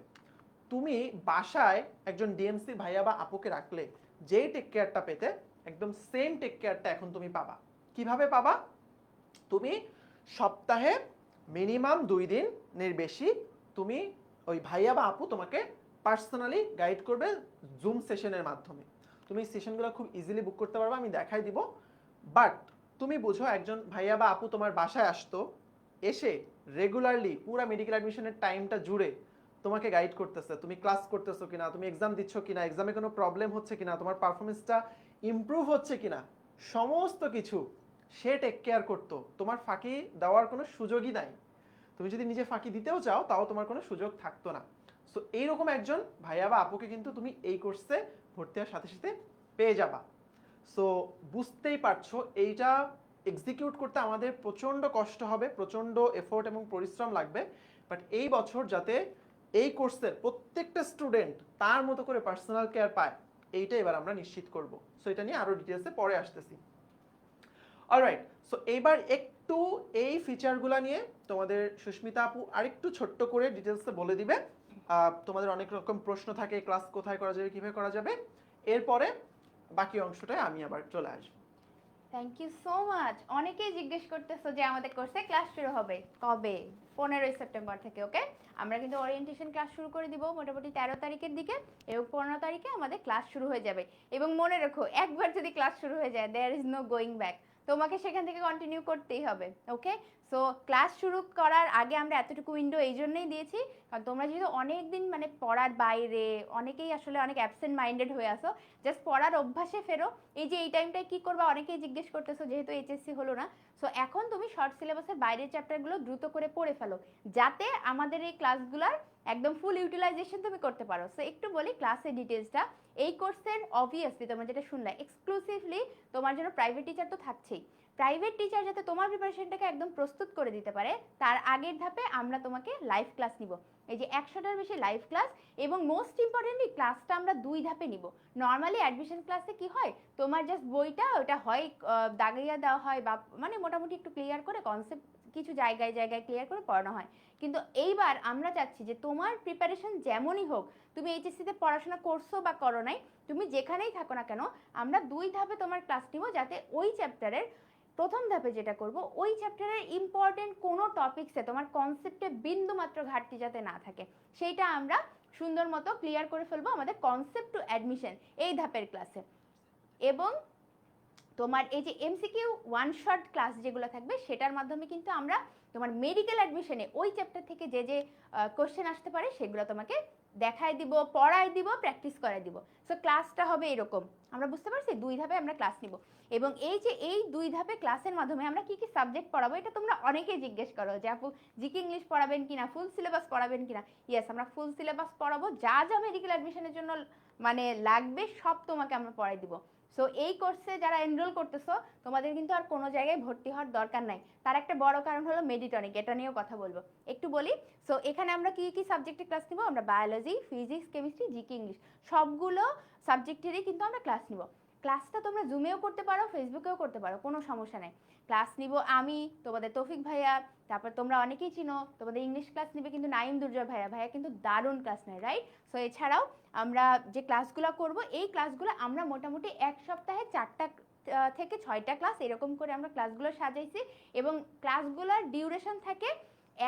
তুমি বাসায় একজন ডিএমসি ভাইয়া বা আপুকে রাখলে যেই টেক কেয়ারটা পেতে, একদম সেম টেক কেয়ারটা এখন তুমি পাবা। কিভাবে পাবা? তুমি সপ্তাহে মিনিমাম 2 দিনের বেশি তুমি ওই ভাইয়া বা আপু তোমাকে পার্সোনালি গাইড করবে জুম সেশনের মাধ্যমে। তুমি সেশনগুলো খুব ইজিলি বুক করতে পারবে, আমি দেখাই দিব। বাট তুমি বুঝো, একজন ভাইয়া বা আপু তোমার বাসায় আসতো, এসে রেগুলারলি পুরো মেডিকেল অ্যাডমিশনের টাইমটা জুড়ে তোমাকে গাইড করতেছে, তুমি ক্লাস করতেছো কিনা, তুমি এক্সাম দিচ্ছ কিনা, এক্সামে কোনো প্রবলেম হচ্ছে কিনা, তোমার পারফরমেন্সটা ইমপ্রুভ হচ্ছে কিনা, সমস্ত কিছু সে টেক কেয়ার করতো। তোমার ফাঁকি দেওয়ার কোনো সুযোগই নাই। তুমি যদি নিজে ফাঁকি দিতেও চাও তাও তোমার কোনো সুযোগ থাকতো না। সো এইরকম একজন ভাইয়া বা আপুকে কিন্তু তুমি এই কোর্সে ভর্তি হওয়ার সাথে সাথে পেয়ে যাবা। সো বুঝতেই পারছো, এইটা এক্সিকিউট করতে আমাদের প্রচণ্ড কষ্ট হবে, প্রচণ্ড এফোর্ট এবং পরিশ্রম লাগবে। বাট এই বছর যাতে এই কোর্সের প্রত্যেকটা স্টুডেন্ট তার মতো করে পার্সোনাল কেয়ার পায়, এইটা এবার আমরা নিশ্চিত করব। সো এটা নিয়ে আরও ডিটেলসে পরে আসতেছি। অলরাইট, সো এইবার একটু এই ফিচারগুলো নিয়ে তোমাদের সুস্মিতা আপু আরেকটু ছোট্ট করে ডিটেলসে বলে দিবে। তোমাদের অনেক রকম প্রশ্ন থাকে, ক্লাস কোথায় করা যাবে, কিভাবে করা যাবে, এরপরে বাকি অংশটায় আমি আবার চলে আসবো। Thank you so much. অনেকেই জিজ্ঞেস করতেছো যে আমাদের কোর্সে ক্লাস শুরু হবে কবে? 15ই সেপ্টেম্বর থেকে। ওকে, আমরা কিন্তু ওরিয়েন্টেশন ক্লাস শুরু করে দিব মোটামুটি 13 তারিখের দিকে, এবং 15 তারিখে আমাদের ক্লাস শুরু হয়ে যাবে। এবং মনে রাখো, একবার যদি ক্লাস শুরু হয়ে যায়, there is no going back. তোমাকে সেখান থেকে কন্টিনিউ করতেই হবে। ওকে, সো ক্লাস শুরু করার আগে আমরা এতটুকু উইন্ডো এই জন্যই দিয়েছি, কারণ তোমরা যেহেতু অনেক দিন মানে পড়ার বাইরে, অনেকেই আসলে অনেক অ্যাবসেন্ট মাইন্ডেড হয়ে আসো, জাস্ট পড়ার অভ্যাসে ফেরো। এই যে এই টাইমটায় কী করবা অনেকেই জিজ্ঞেস করতেছো, যেহেতু এইচএসসি হলো না। সো এখন তুমি শর্ট সিলেবাসের বাইরের চ্যাপ্টারগুলো দ্রুত করে পড়ে ফেলো, যাতে আমাদের এই ক্লাসগুলোর একদম ফুল ইউটিলাইজেশন তুমি করতে পারো। সো একটু বলি ক্লাসের ডিটেলসটা। এই কোর্সের অবভিয়াসলি তোমরা যেটা শুনলে, এক্সক্লুসিভলি তোমার জন্য প্রাইভেট টিচার তো থাকছেই। প্রাইভেট টিচার যাতে তোমার প্রিপারেশনটাকে একদম প্রস্তুত করে দিতে পারে, তার আগের ধাপে আমরা তোমাকে লাইভ ক্লাস নিব। এই যে 100টার বেশি লাইভ ক্লাস, এবং মোস্ট ইম্পর্টেন্টলি ক্লাসটা আমরা 2 ধাপে নিব। নর্মালি অ্যাডমিশন ক্লাসে কি হয়, তোমার জাস্ট বইটা ওটা হয় দাগিয়ে দেওয়া হয়, বা মানে মোটামুটি একটু ক্লিয়ার করে কনসেপ্ট কিছু জায়গায় জায়গায় ক্লিয়ার করে পড়ানো হয়। কিন্তু এইবার আমরা চাচ্ছি যে তোমার প্রিপারেশন যেমনই হোক, তুমি এইচএসসিতে পড়াশোনা করছো বা করো নাই, তুমি যেখানেই থাকো না কেন, আমরা 2 ধাপে তোমার ক্লাস নিব, যাতে ওই চ্যাপ্টারের প্রথম ধাপে যেটা করব, ওই চ্যাপ্টারের ইম্পর্টেন্ট কোনো টপিকসে তোমার কনসেপ্টে বিন্দু মাত্র ঘাটতি যাতে না থাকে, সেইটা আমরা সুন্দর মতো ক্লিয়ার করে ফেলবো আমাদের কনসেপ্ট টু অ্যাডমিশন এই ধাপের ক্লাসে। এবং তোমার এই যে এমসিকিউ ওয়ান শট ক্লাস যেগুলো থাকবে, সেটার মাধ্যমে কিন্তু আমরা তোমার মেডিকেল অ্যাডমিশনে ওই চ্যাপ্টার থেকে যে যে কোশ্চেন আসতে পারে সেগুলো তোমাকে দেখাই দিব, পড়াই দিব, প্র্যাকটিস করাই দিব। সো ক্লাসটা হবে এরকম, আমরা বুঝতে পারছি 2 ধাপে আমরা ক্লাস নিব। এবং এই যে এই 2 ধাপে ক্লাসের মাধ্যমে আমরা কি কি সাবজেক্ট পড়াবো, এটা তোমরা অনেকেই জিজ্ঞেস করো যে আপু জিকে ইংলিশ পড়াবেন কিনা, ফুল সিলেবাস পড়াবেন কিনা। ইয়েস, আমরা ফুল সিলেবাস পড়াবো, যা যা মেডিকেল অ্যাডমিশনের জন্য মানে লাগবে সব তোমাকে আমরা পড়াই দিব। সো এই কোর্সে যারা এনরোল করতেছো, তোমাদের কিন্তু আর কোনো জায়গায় ভর্তি হওয়ার দরকার নাই। তার একটা বড় কারণ হলো মেডিটনিক, এটা নিয়েও কথা বলবো, একটু বলি। সো এখানে আমরা কি কি সাবজেক্টে ক্লাস নিব, আমরা biology, physics, chemistry, GK English সবগুলো সাবজেক্টেরই কিন্তু আমরা ক্লাস নিব। ক্লাসটা তোমরা জুমেও করতে পারো, ফেসবুকেও করতে পারো, কোনো সমস্যা নেই। ক্লাস নিব আমি, তোমাদের তৌফিক ভাইয়া, তারপর তোমরা অনেকেই চিনো, তোমাদের ইংলিশ ক্লাস নিবে কিন্তু নাইম দুর্জয় ভাইয়া। ভাইয়া কিন্তু দারুণ ক্লাস নেয়, রাইট? সো এছাড়াও আমরা যে ক্লাসগুলো করব, এই ক্লাসগুলো আমরা মোটামুটি 1 সপ্তাহে 4টা থেকে 6টা ক্লাস এরকম করে আমরা ক্লাসগুলো সাজাইছি। এবং ক্লাসগুলোর ডিউরেশন থাকে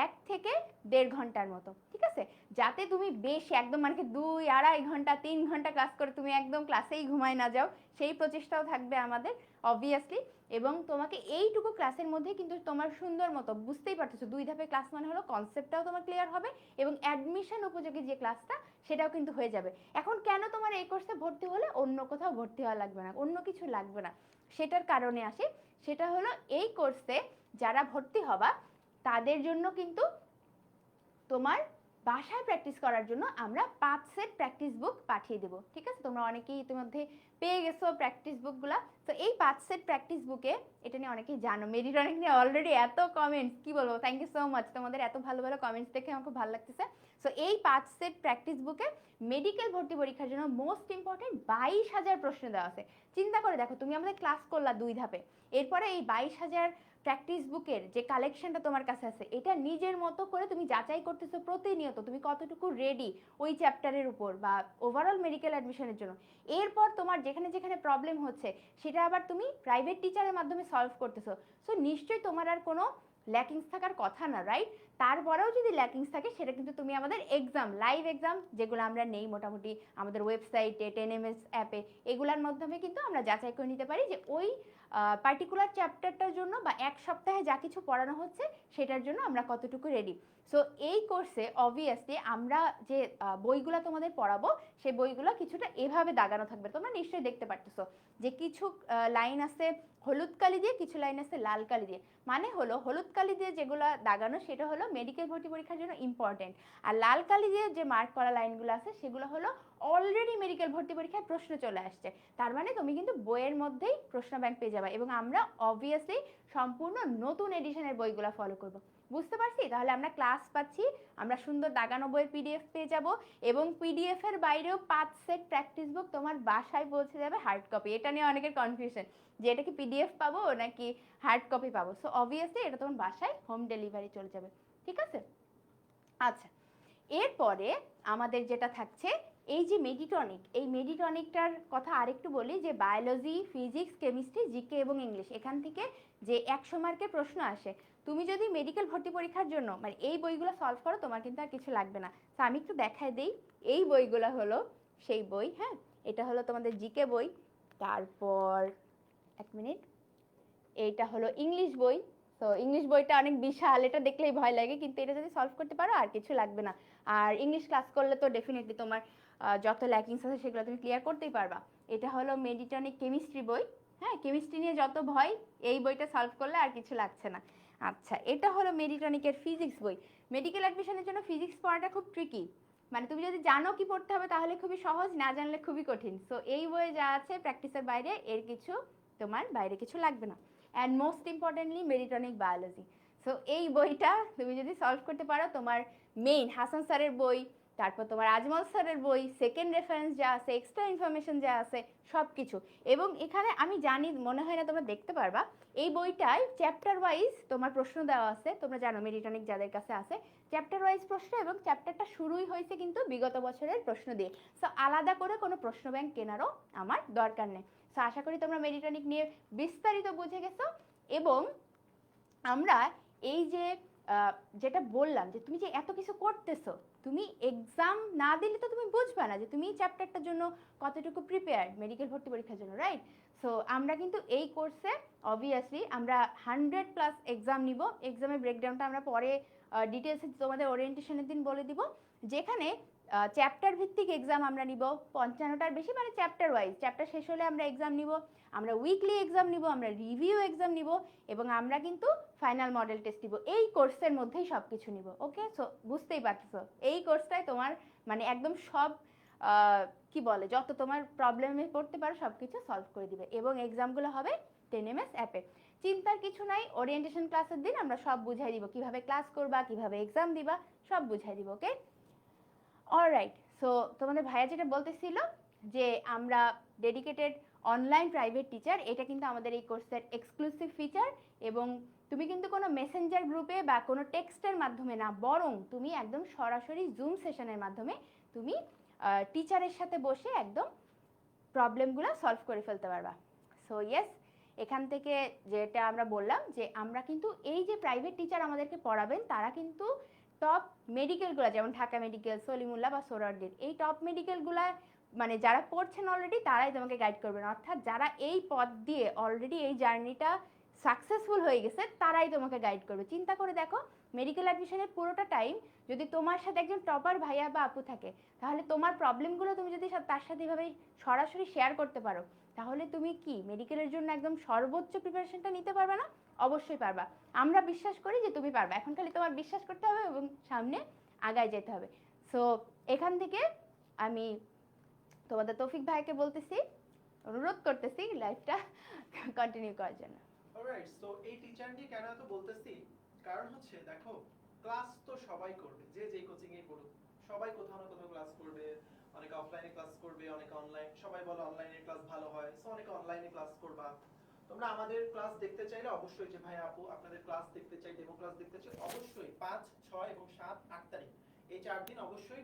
1 থেকে 1.5 ঘন্টার মতো, ঠিক আছে? যাতে তুমি বেশি একদম মানে 2-2.5 ঘন্টা 3 ঘন্টা ক্লাস করে তুমি একদম ক্লাসেই ঘুমায় না যাও, সেই প্রচেষ্টাও থাকবে আমাদের অবভিয়াসলি। এবং তোমাকে এইটুকু ক্লাসের মধ্যে কিন্তু তোমার সুন্দর মতো, বুঝতেই পারতেছো 2 ধাপে ক্লাস মানে হলো কনসেপ্টটাও তোমার ক্লিয়ার হবে এবং অ্যাডমিশন উপযোগী যে ক্লাসটা সেটাও কিন্তু হয়ে যাবে। এখন কেন তোমার এই কোর্সে ভর্তি হলে অন্য কোথাও ভর্তি হওয়া লাগবে না, অন্য কিছু লাগবে না, সেটার কারণে আসে। সেটা হলো এই কোর্সে যারা ভর্তি হবা তাদের জন্য কিন্তু তোমার বাসায় প্র্যাকটিস করার জন্য আমরা 5 সেট প্র্যাকটিস বুক পাঠিয়ে দেবো, ঠিক আছে? তোমরা অনেকেই ইতিমধ্যে পেয়ে গেছো প্র্যাকটিস বুকগুলো। তো এই 5 সেট প্র্যাকটিস বুকে, এটা নিয়ে অনেকেই জানো, মেডিটনিক নিয়ে অলরেডি এত কমেন্টস, কি বলবো, থ্যাংক ইউ সো মাচ, তোমাদের এত ভালো ভালো কমেন্টস দেখে আমার খুব ভালো লাগতেছে। সো এই 5 সেট প্র্যাকটিস বুকে মেডিকেল ভর্তি পরীক্ষার জন্য মোস্ট ইম্পর্টেন্ট 22,000 প্রশ্ন দেওয়া আছে। চিন্তা করে দেখো, তুমি আমাদের ক্লাস করলা 2 ধাপে, এরপরে এই 22,000 প্র্যাকটিস বুকের যে কালেকশনটা তোমার কাছে আছে, এটা নিজের মতো করে তুমি যাচাই করতেছো প্রতিনিয়ত তুমি কতটুকু রেডি ওই চ্যাপ্টারের উপর বা ওভারঅল মেডিকেল অ্যাডমিশনের জন্য। এরপর তোমার যেখানে যেখানে প্রবলেম হচ্ছে সেটা আবার তুমি প্রাইভেট টিচারের মাধ্যমে সলভ করতেছো। সো নিশ্চয়ই তোমার আর কোনো ল্যাকিংস থাকার কথা না, রাইট? তারপরেও যদি ল্যাকিংস থাকে সেটা কিন্তু তুমি আমাদের এক্সাম, লাইভ এক্সাম যেগুলো আমরা নেই মোটামুটি আমাদের ওয়েবসাইটে 10ms অ্যাপে, এগুলোর মাধ্যমে কিন্তু আমরা যাচাই করে নিতে পারি যে ওই পার্টিকুলার চ্যাপ্টারটার জন্য বা এক সপ্তাহে যা কিছু পড়ানো হচ্ছে সেটার জন্য আমরা কতটুকু রেডি। সো এই কোর্সে অবভিয়াসলি আমরা যে বইগুলো তোমাদের পড়াবো সেই বইগুলো কিছুটা এভাবে দাগানো থাকবে, তোমরা নিশ্চয়ই দেখতে পারতেছো যে কিছু লাইন আছে হলুদ কালি দিয়ে, কিছু লাইন আছে লাল কালি দিয়ে। মানে হলো হলুদ কালি দিয়ে যেগুলো দাগানো সেটা হলো মেডিকেল ভর্তি পরীক্ষার জন্য ইম্পর্টেন্ট, আর লাল কালি দিয়ে যে মার্ক করা লাইনগুলো আছে সেগুলো হলো অলরেডি মেডিকেল ভর্তি পরীক্ষায় প্রশ্ন চলে আসছে। তার মানে তুমি কিন্তু বইয়ের মধ্যেই প্রশ্ন ব্যাংক পেয়ে যাবে এবং আমরা অবভিয়াসলি সম্পূর্ণ নতুন এডিশনের বইগুলো ফলো করব। বুঝতে পারছি? তাহলে আমরা ক্লাস পাচ্ছি, আমরা সুন্দর দাগানো বইয়ের পিডিএফ পেয়ে যাব এবং পিডিএফ এর বাইরেও 5 সেট প্র্যাকটিস বুক তোমার বাসায় পৌঁছে যাবে হার্ড কপি। এটা নিয়ে অনেকের কনফিউশন যে এটা কি পিডিএফ পাবো নাকি হার্ড কপি পাবো। সো অবভিয়াসলি এটা তোমার বাসায় হোম ডেলিভারি চলে যাবে, ঠিক আছে? আচ্ছা, এরপরে আমাদের যেটা থাকছে এই যে মেডিটনিক, এই মেডিটনিকটার কথা আরেকটু বলি যে বায়োলজি, ফিজিক্স, কেমিস্ট্রি, জিকে এবং ইংলিশ, এখান থেকে যে 100 মার্কের প্রশ্ন আসে, তুমি যদি মেডিকেল ভর্তি পরীক্ষার জন্য মানে এই বইগুলো সলভ করো তোমার কিন্তু আর কিছু লাগবে না। তো আমি একটু দেখাই দেই, এই বইগুলো হলো সেই বই। হ্যাঁ, এটা হলো তোমাদের জিকে বই, তারপর 1 মিনিট, এইটা হলো ইংলিশ বই। তো ইংলিশ বইটা অনেক বিশাল, এটা দেখলেই ভয় লাগে, কিন্তু এটা যদি সলভ করতে পারো আর কিছু লাগবে না। আর ইংলিশ ক্লাস করলে তো ডেফিনেটলি তোমার যত ল্যাকিংস আছে সেগুলো তুমি ক্লিয়ার করতেই পারবা। এটা হলো মেডিটনিক কেমিস্ট্রি বই। হ্যাঁ, কেমিস্ট্রি নিয়ে যত ভয়, এই বইটা সলভ করলে আর কিছু লাগছে না। আচ্ছা, এটা হলো মেডিটনিকের ফিজিক্স বই। মেডিকেল অ্যাডমিশনের জন্য ফিজিক্স পড়াটা খুব ট্রিকি, মানে তুমি যদি জানো কি পড়তে হবে তাহলে খুবই সহজ, না জানলে খুবই কঠিন। সো এই বইয়ে যা আছে প্র্যাকটিসের বাইরে এর কিছু তোমার বাইরে কিছু লাগবে না। And most importantly Meditonic biology. So এই বইটা তুমি যদি সলভ করতে পারো, তোমার মেইন হাসান স্যারের বই, তারপর তোমার আজমল স্যারের বই, সেকেন্ড রেফারেন্স যা আছে, এক্সট্রা ইনফরমেশন যা আছে, সব কিছু। এবং এখানে আমি জানি, মনে হয় না তোমরা দেখতে পারবা, এই বইটায় চ্যাপ্টার ওয়াইজ তোমার প্রশ্ন দেওয়া আছে। তোমরা জানো মেডিটনিক যাদের কাছে আছে চ্যাপ্টার ওয়াইজ প্রশ্ন, এবং চ্যাপ্টারটা শুরুই হয়েছে কিন্তু বিগত বছরের প্রশ্ন দিয়ে। সো আলাদা করে কোনো প্রশ্ন ব্যাংক কেনারও আমার দরকার নেই। সো আশা করি তোমরা মেডিটনিক নিয়ে বিস্তারিত বুঝে গেছো। এবং আমরা এই যে যেটা বললাম যে তুমি যে এত কিছু করতেছো, তুমি এক্সাম না দিলে তো তুমি বুঝবে না যে তুমি এই চ্যাপ্টারটার জন্য কতটুকু প্রিপেয়ার্ড মেডিকেল ভর্তি পরীক্ষার জন্য, রাইট? সো আমরা কিন্তু এই কোর্সে অবভিয়াসলি আমরা 100+ এক্সাম নিব। এক্সামের ব্রেকডাউনটা আমরা পরে ডিটেলসে তোমাদের ওরিয়েন্টেশনের দিন বলে দিব, যেখানে চ্যাপ্টার ভিত্তিক এক্সাম আমরা নিব 55টার বেশি, মানে চ্যাপ্টার ওয়াইজ। চ্যাপ্টার শেষ হলে আমরা এক্সাম নিব, আমরা উইকলি এক্সাম নিব, আমরা রিভিউ এক্সাম নিব, এবং আমরা কিন্তু ফাইনাল মডেল টেস্ট দিব। এই কোর্সের মধ্যেই সব কিছু নিব। ওকে, সো বুঝতেই পারছো এই কোর্সটাই তোমার মানে একদম সব কি বলে, যত তোমার প্রবলেমে পড়তে পারো সব কিছু সলভ করে দিবে। এবং এক্সামগুলো হবে 10ms অ্যাপে। চিন্তার কিছু নাই, ওরিয়েন্টেশন ক্লাসের দিন আমরা সব বুঝাই দিব, কিভাবে ক্লাস করবা, কিভাবে এক্সাম দিবা, সব বুঝাই দিব। ওকে, অলরাইট। সো তোমাদের ভাইয়া যেটা বলতেছিল যে আমরা ডেডিকেটেড অনলাইন প্রাইভেট টিচার, এটা কিন্তু আমাদের এই কোর্সের এক্সক্লুসিভ ফিচার। এবং তুমি কিন্তু কোনো মেসেঞ্জার গ্রুপে বা কোনো টেক্সটের মাধ্যমে না, বরং তুমি একদম সরাসরি জুম সেশনের মাধ্যমে তুমি টিচারের সাথে বসে একদম প্রবলেমগুলো সলভ করে ফেলতে পারবা। সো ইয়েস, এখান থেকে যেটা আমরা বললাম যে আমরা কিন্তু এই যে প্রাইভেট টিচার আমাদেরকে পড়াবেন তারা কিন্তু টপ মেডিকেলগুলো যেমন ঢাকা মেডিকেল, সলিমুল্লাহ বা সোহরাওয়ার্দীর এই টপ মেডিকেলগুলো মানে যারা পড়ছেন অলরেডি তারাই তোমাকে গাইড করবেন, অর্থাৎ যারা এই পথ দিয়ে অলরেডি এই জার্নিটা সাকসেসফুল হয়ে গেছে তারাই তোমাকে গাইড করবে। চিন্তা করে দেখো, মেডিকেল অ্যাডমিশনের পুরোটা টাইম যদি তোমার সাথে একজন টপার ভাইয়া বা আপু থাকে, তাহলে তোমার প্রবলেমগুলো তুমি যদি তার সাথে এভাবে সরাসরি শেয়ার করতে পারো, তাহলে তুমি কি মেডিকেলের জন্য একদম সর্বোচ্চ প্রিপারেশনটা নিতে পারবে না? অবশ্যই পারবা। আমরা বিশ্বাস করি যে তুমি পারবা, এখন খালি তোমার বিশ্বাস করতে হবে এবং সামনে আগায় যেতে হবে। সো এখান থেকে আমি তোমাদের তৌফিক ভাইকে বলতেছি, অনুরোধ করতেছি লাইফটা কন্টিনিউ করার জন্য। অলরাইট, সো এই টিচার নিয়ে কেন এত বলতেছি, কারণ হচ্ছে দেখো ক্লাস তো সবাই করবে, যে যেই কোচিং এ পড়ুক সবাই কোথাও না কোথাও ক্লাস করবে, অনেকে অফলাইনে ক্লাস করবে, অনেকে অনলাইন, সবাই বলে অনলাইনে ক্লাস ভালো হয়, সো অনেকে অনলাইনে ক্লাস করবা। তোমরা আমাদের ক্লাস দেখতে চাইলে অবশ্যই, যে ভাই আপু আপনাদের ক্লাস দেখতে চাই, ডেমো ক্লাস দেখতে চাই, অবশ্যই 5, 6 এবং 7, 8 তারিখ এই 4 দিন অবশ্যই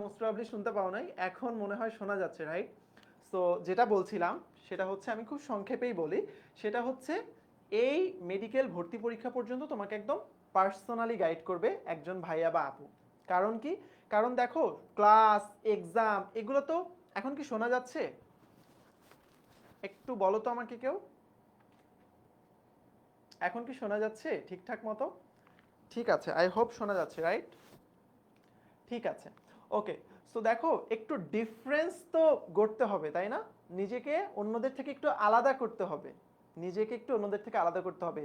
মোস্ট প্রবাবলি শুনতে পাও নাই, এখন মনে হয় শোনা যাচ্ছে, রাইট? সো যেটা বলছিলাম সেটা হচ্ছে, আমি খুব সংক্ষেপেই বলি, সেটা হচ্ছে এই মেডিকেল ভর্তি পরীক্ষা পর্যন্ত তোমাকে একদম পার্সোনালি গাইড করবে একজন ভাইয়া বা আপু। কারণ কি? কারণ দেখো ক্লাস, এক্সাম এগুলো তো, এখন কি শোনা যাচ্ছে? একটু বলো তো আমাকে কেউ, এখন কি শোনা যাচ্ছে ঠিকঠাক মতো? ঠিক আছে, আই হোপ শোনা যাচ্ছে, রাইট? ঠিক আছে, ওকে। সো দেখো একটু ডিফারেন্স তো গড়তে হবে, তাই না? নিজেকে অন্যদের থেকে একটু আলাদা করতে হবে, নিজেকে একটু অন্যদের থেকে আলাদা করতে হবে।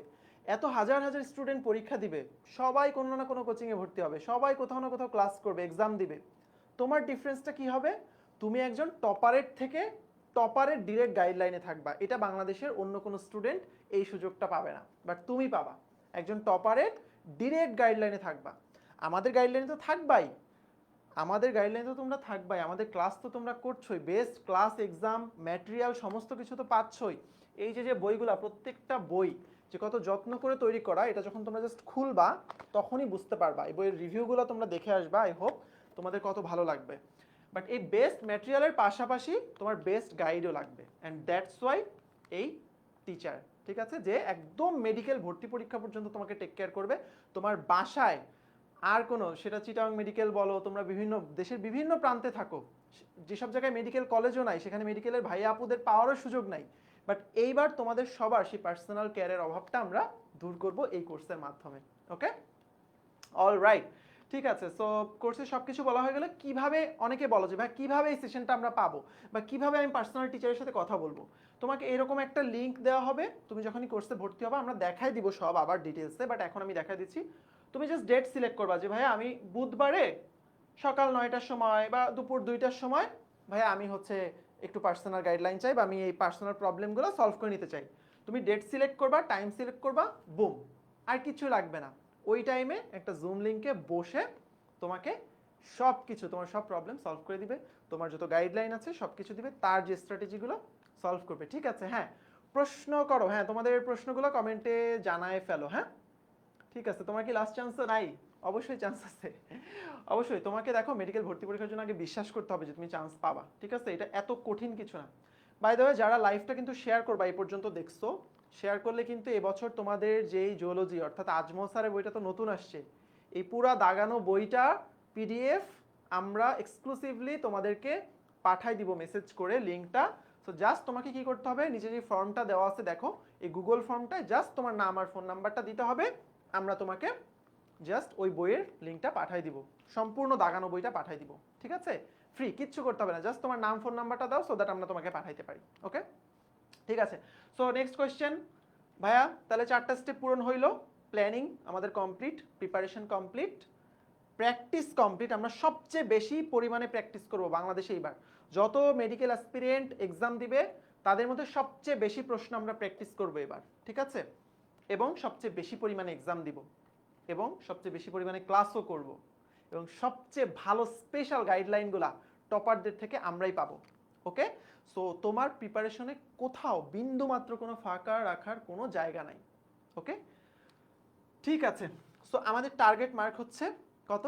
এত হাজার হাজার স্টুডেন্ট পরীক্ষা দিবে, সবাই কোনো না কোনো কোচিংয়ে ভর্তি হবে, সবাই কোথাও না কোথাও ক্লাস করবে, এক্সাম দিবে। তোমার ডিফারেন্সটা কি হবে? তুমি একজন টপারের থেকে টপারের ডিরেক্ট গাইডলাইনে থাকবা। এটা বাংলাদেশের অন্য কোনো স্টুডেন্ট এই সুযোগটা পাবে না, বাট তুমি পাবা। একজন টপারের ডিরেক্ট গাইডলাইনে থাকবা। আমাদের গাইডলাইনে তো থাকবাই, আমাদের গাইডলাইন তো তোমরা থাকবাই, আমাদের ক্লাস তো তোমরা করছোই, বেস্ট ক্লাস, এক্সাম, ম্যাটেরিয়াল সমস্ত কিছু তো পাচ্ছই। এই যে যে বইগুলা, প্রত্যেকটা বই যে কত যত্ন করে তৈরি করা, এটা যখন তোমরা জাস্ট খুলবা তখনই বুঝতে পারবা। এই বইয়ের রিভিউগুলো তোমরা দেখে আসবা, আই হোপ তোমাদের কত ভালো লাগবে। বাট এই বেস্ট ম্যাটেরিয়ালের পাশাপাশি তোমার বেস্ট গাইডও লাগবে, অ্যান্ড দ্যাটস ওয়াই এই টিচার, ঠিক আছে, যে একদম মেডিকেল ভর্তি পরীক্ষা পর্যন্ত তোমাকে টেক কেয়ার করবে। তোমার বাসায় আর কোনো, সেটা চিটাং মেডিকেল বলো, তোমরা বিভিন্ন দেশের বিভিন্ন প্রান্তে থাকো, যেসব জায়গায় মেডিকেল কলেজও নাই, সেখানে মেডিকেলের ভাইয়া আপুদের পাওয়ারও সুযোগ নাই, বাট এইবার তোমাদের সবার সেই পার্সোনাল কেয়ারের অভাবটা আমরা দূর করব এই কোর্সের মাধ্যমে। ওকে, অল রাইট, ঠিক আছে। সো কোর্সে সব কিছু বলা হয়ে গেলে, কিভাবে, অনেকে বলো যে ভাই কিভাবে এই সেশনটা আমরা পাবো, বা কিভাবে আমি পার্সোনাল টিচারের সাথে কথা বলবো। তোমাকে এরকম একটা লিঙ্ক দেওয়া হবে, তুমি যখনই কোর্সে ভর্তি হবে, আমরা দেখাই দিব সব আবার ডিটেলসে, বাট এখন আমি দেখাই দিচ্ছি। তুমি জাস্ট ডেট সিলেক্ট করবা যে ভাইয়া আমি বুধবারে সকাল 9টার সময় বা দুপুর 2টার সময়, ভাইয়া আমি হচ্ছে একটু পার্সোনাল গাইডলাইন চাই, বা আমি এই পার্সোনাল প্রবলেমগুলো সলভ করে নিতে চাই। তুমি ডেট সিলেক্ট করবা, টাইম সিলেক্ট করবা, বুম, আর কিছু লাগবে না। ওই টাইমে একটা জুম লিঙ্কে বসে তোমাকে সব কিছু, তোমার সব প্রবলেম সলভ করে দিবে, তোমার যত গাইডলাইন আছে সব কিছু দিবে, তার যে স্ট্র্যাটেজিগুলো সলভ করবে, ঠিক আছে? হ্যাঁ, প্রশ্ন করো, হ্যাঁ তোমাদের প্রশ্নগুলো কমেন্টে জানায় ফেলো, হ্যাঁ ঠিক আছে। তোমার কি লাস্ট চান্স তো নাই? অবশ্যই চান্স আছে, অবশ্যই। তোমাকে দেখো মেডিকেল ভর্তি পরীক্ষার জন্য আগে বিশ্বাস করতে হবে যে তুমি চান্স পাবা, ঠিক আছে? এটা এত কঠিন কিছু না। বাই দ্য ওয়ে, যারা লাইভটা কিন্তু শেয়ার করবা এই পর্যন্ত দেখছো, শেয়ার করলে কিন্তু এবছর তোমাদের যেই জুওলজি অর্থাৎ আজমল স্যারের বইটা তো নতুন আসছে, এই পুরা দাগানো বইটা পিডিএফ আমরা এক্সক্লুসিভলি তোমাদেরকে পাঠাই দিব মেসেজ করে লিঙ্কটা। সো জাস্ট তোমাকে কি করতে হবে, নিচে যে ফর্মটা দেওয়া আছে দেখো, এই গুগল ফর্মটায় জাস্ট তোমার নাম আর ফোন নাম্বারটা দিতে হবে, আমরা তোমাকে জাস্ট ওই বইয়ের লিঙ্কটা পাঠাই দিব, সম্পূর্ণ দাগানো বইটা পাঠাই দিব, ঠিক আছে? ফ্রি, কিচ্ছু করতে হবে না, জাস্ট তোমার নাম ফোন নাম্বারটা দাও সো দ্যাট আমরা তোমাকে পাঠাইতে পারি। ওকে, ঠিক আছে। সো নেক্সট কোয়েশ্চেন ভাইয়া, তাহলে 4টা স্টেপ পূরণ হইলো। প্ল্যানিং আমাদের complete, preparation complete, practice complete. আমরা সবচেয়ে বেশি পরিমাণে প্র্যাকটিস করব বাংলাদেশে এইবার। যত মেডিকেল অ্যাসপিরিয়েন্ট এক্সাম দিবে তাদের মধ্যে সবচেয়ে বেশি প্রশ্ন আমরা প্র্যাকটিস করব এবার, ঠিক আছে? এবং সবচেয়ে বেশি পরিমাণে এক্সাম দিব, এবং সবচেয়ে বেশি পরিমাণে ক্লাসও করব, এবং সবচেয়ে ভালো স্পেশাল গাইডলাইনগুলা টপারদের থেকে আমরাই পাবো। ওকে, সো তোমার প্রিপারেশনে কোথাও বিন্দু মাত্র কোনো ফাঁকা রাখার কোনো জায়গা নাই। ওকে, ঠিক আছে। সো আমাদের টার্গেট মার্ক হচ্ছে কত?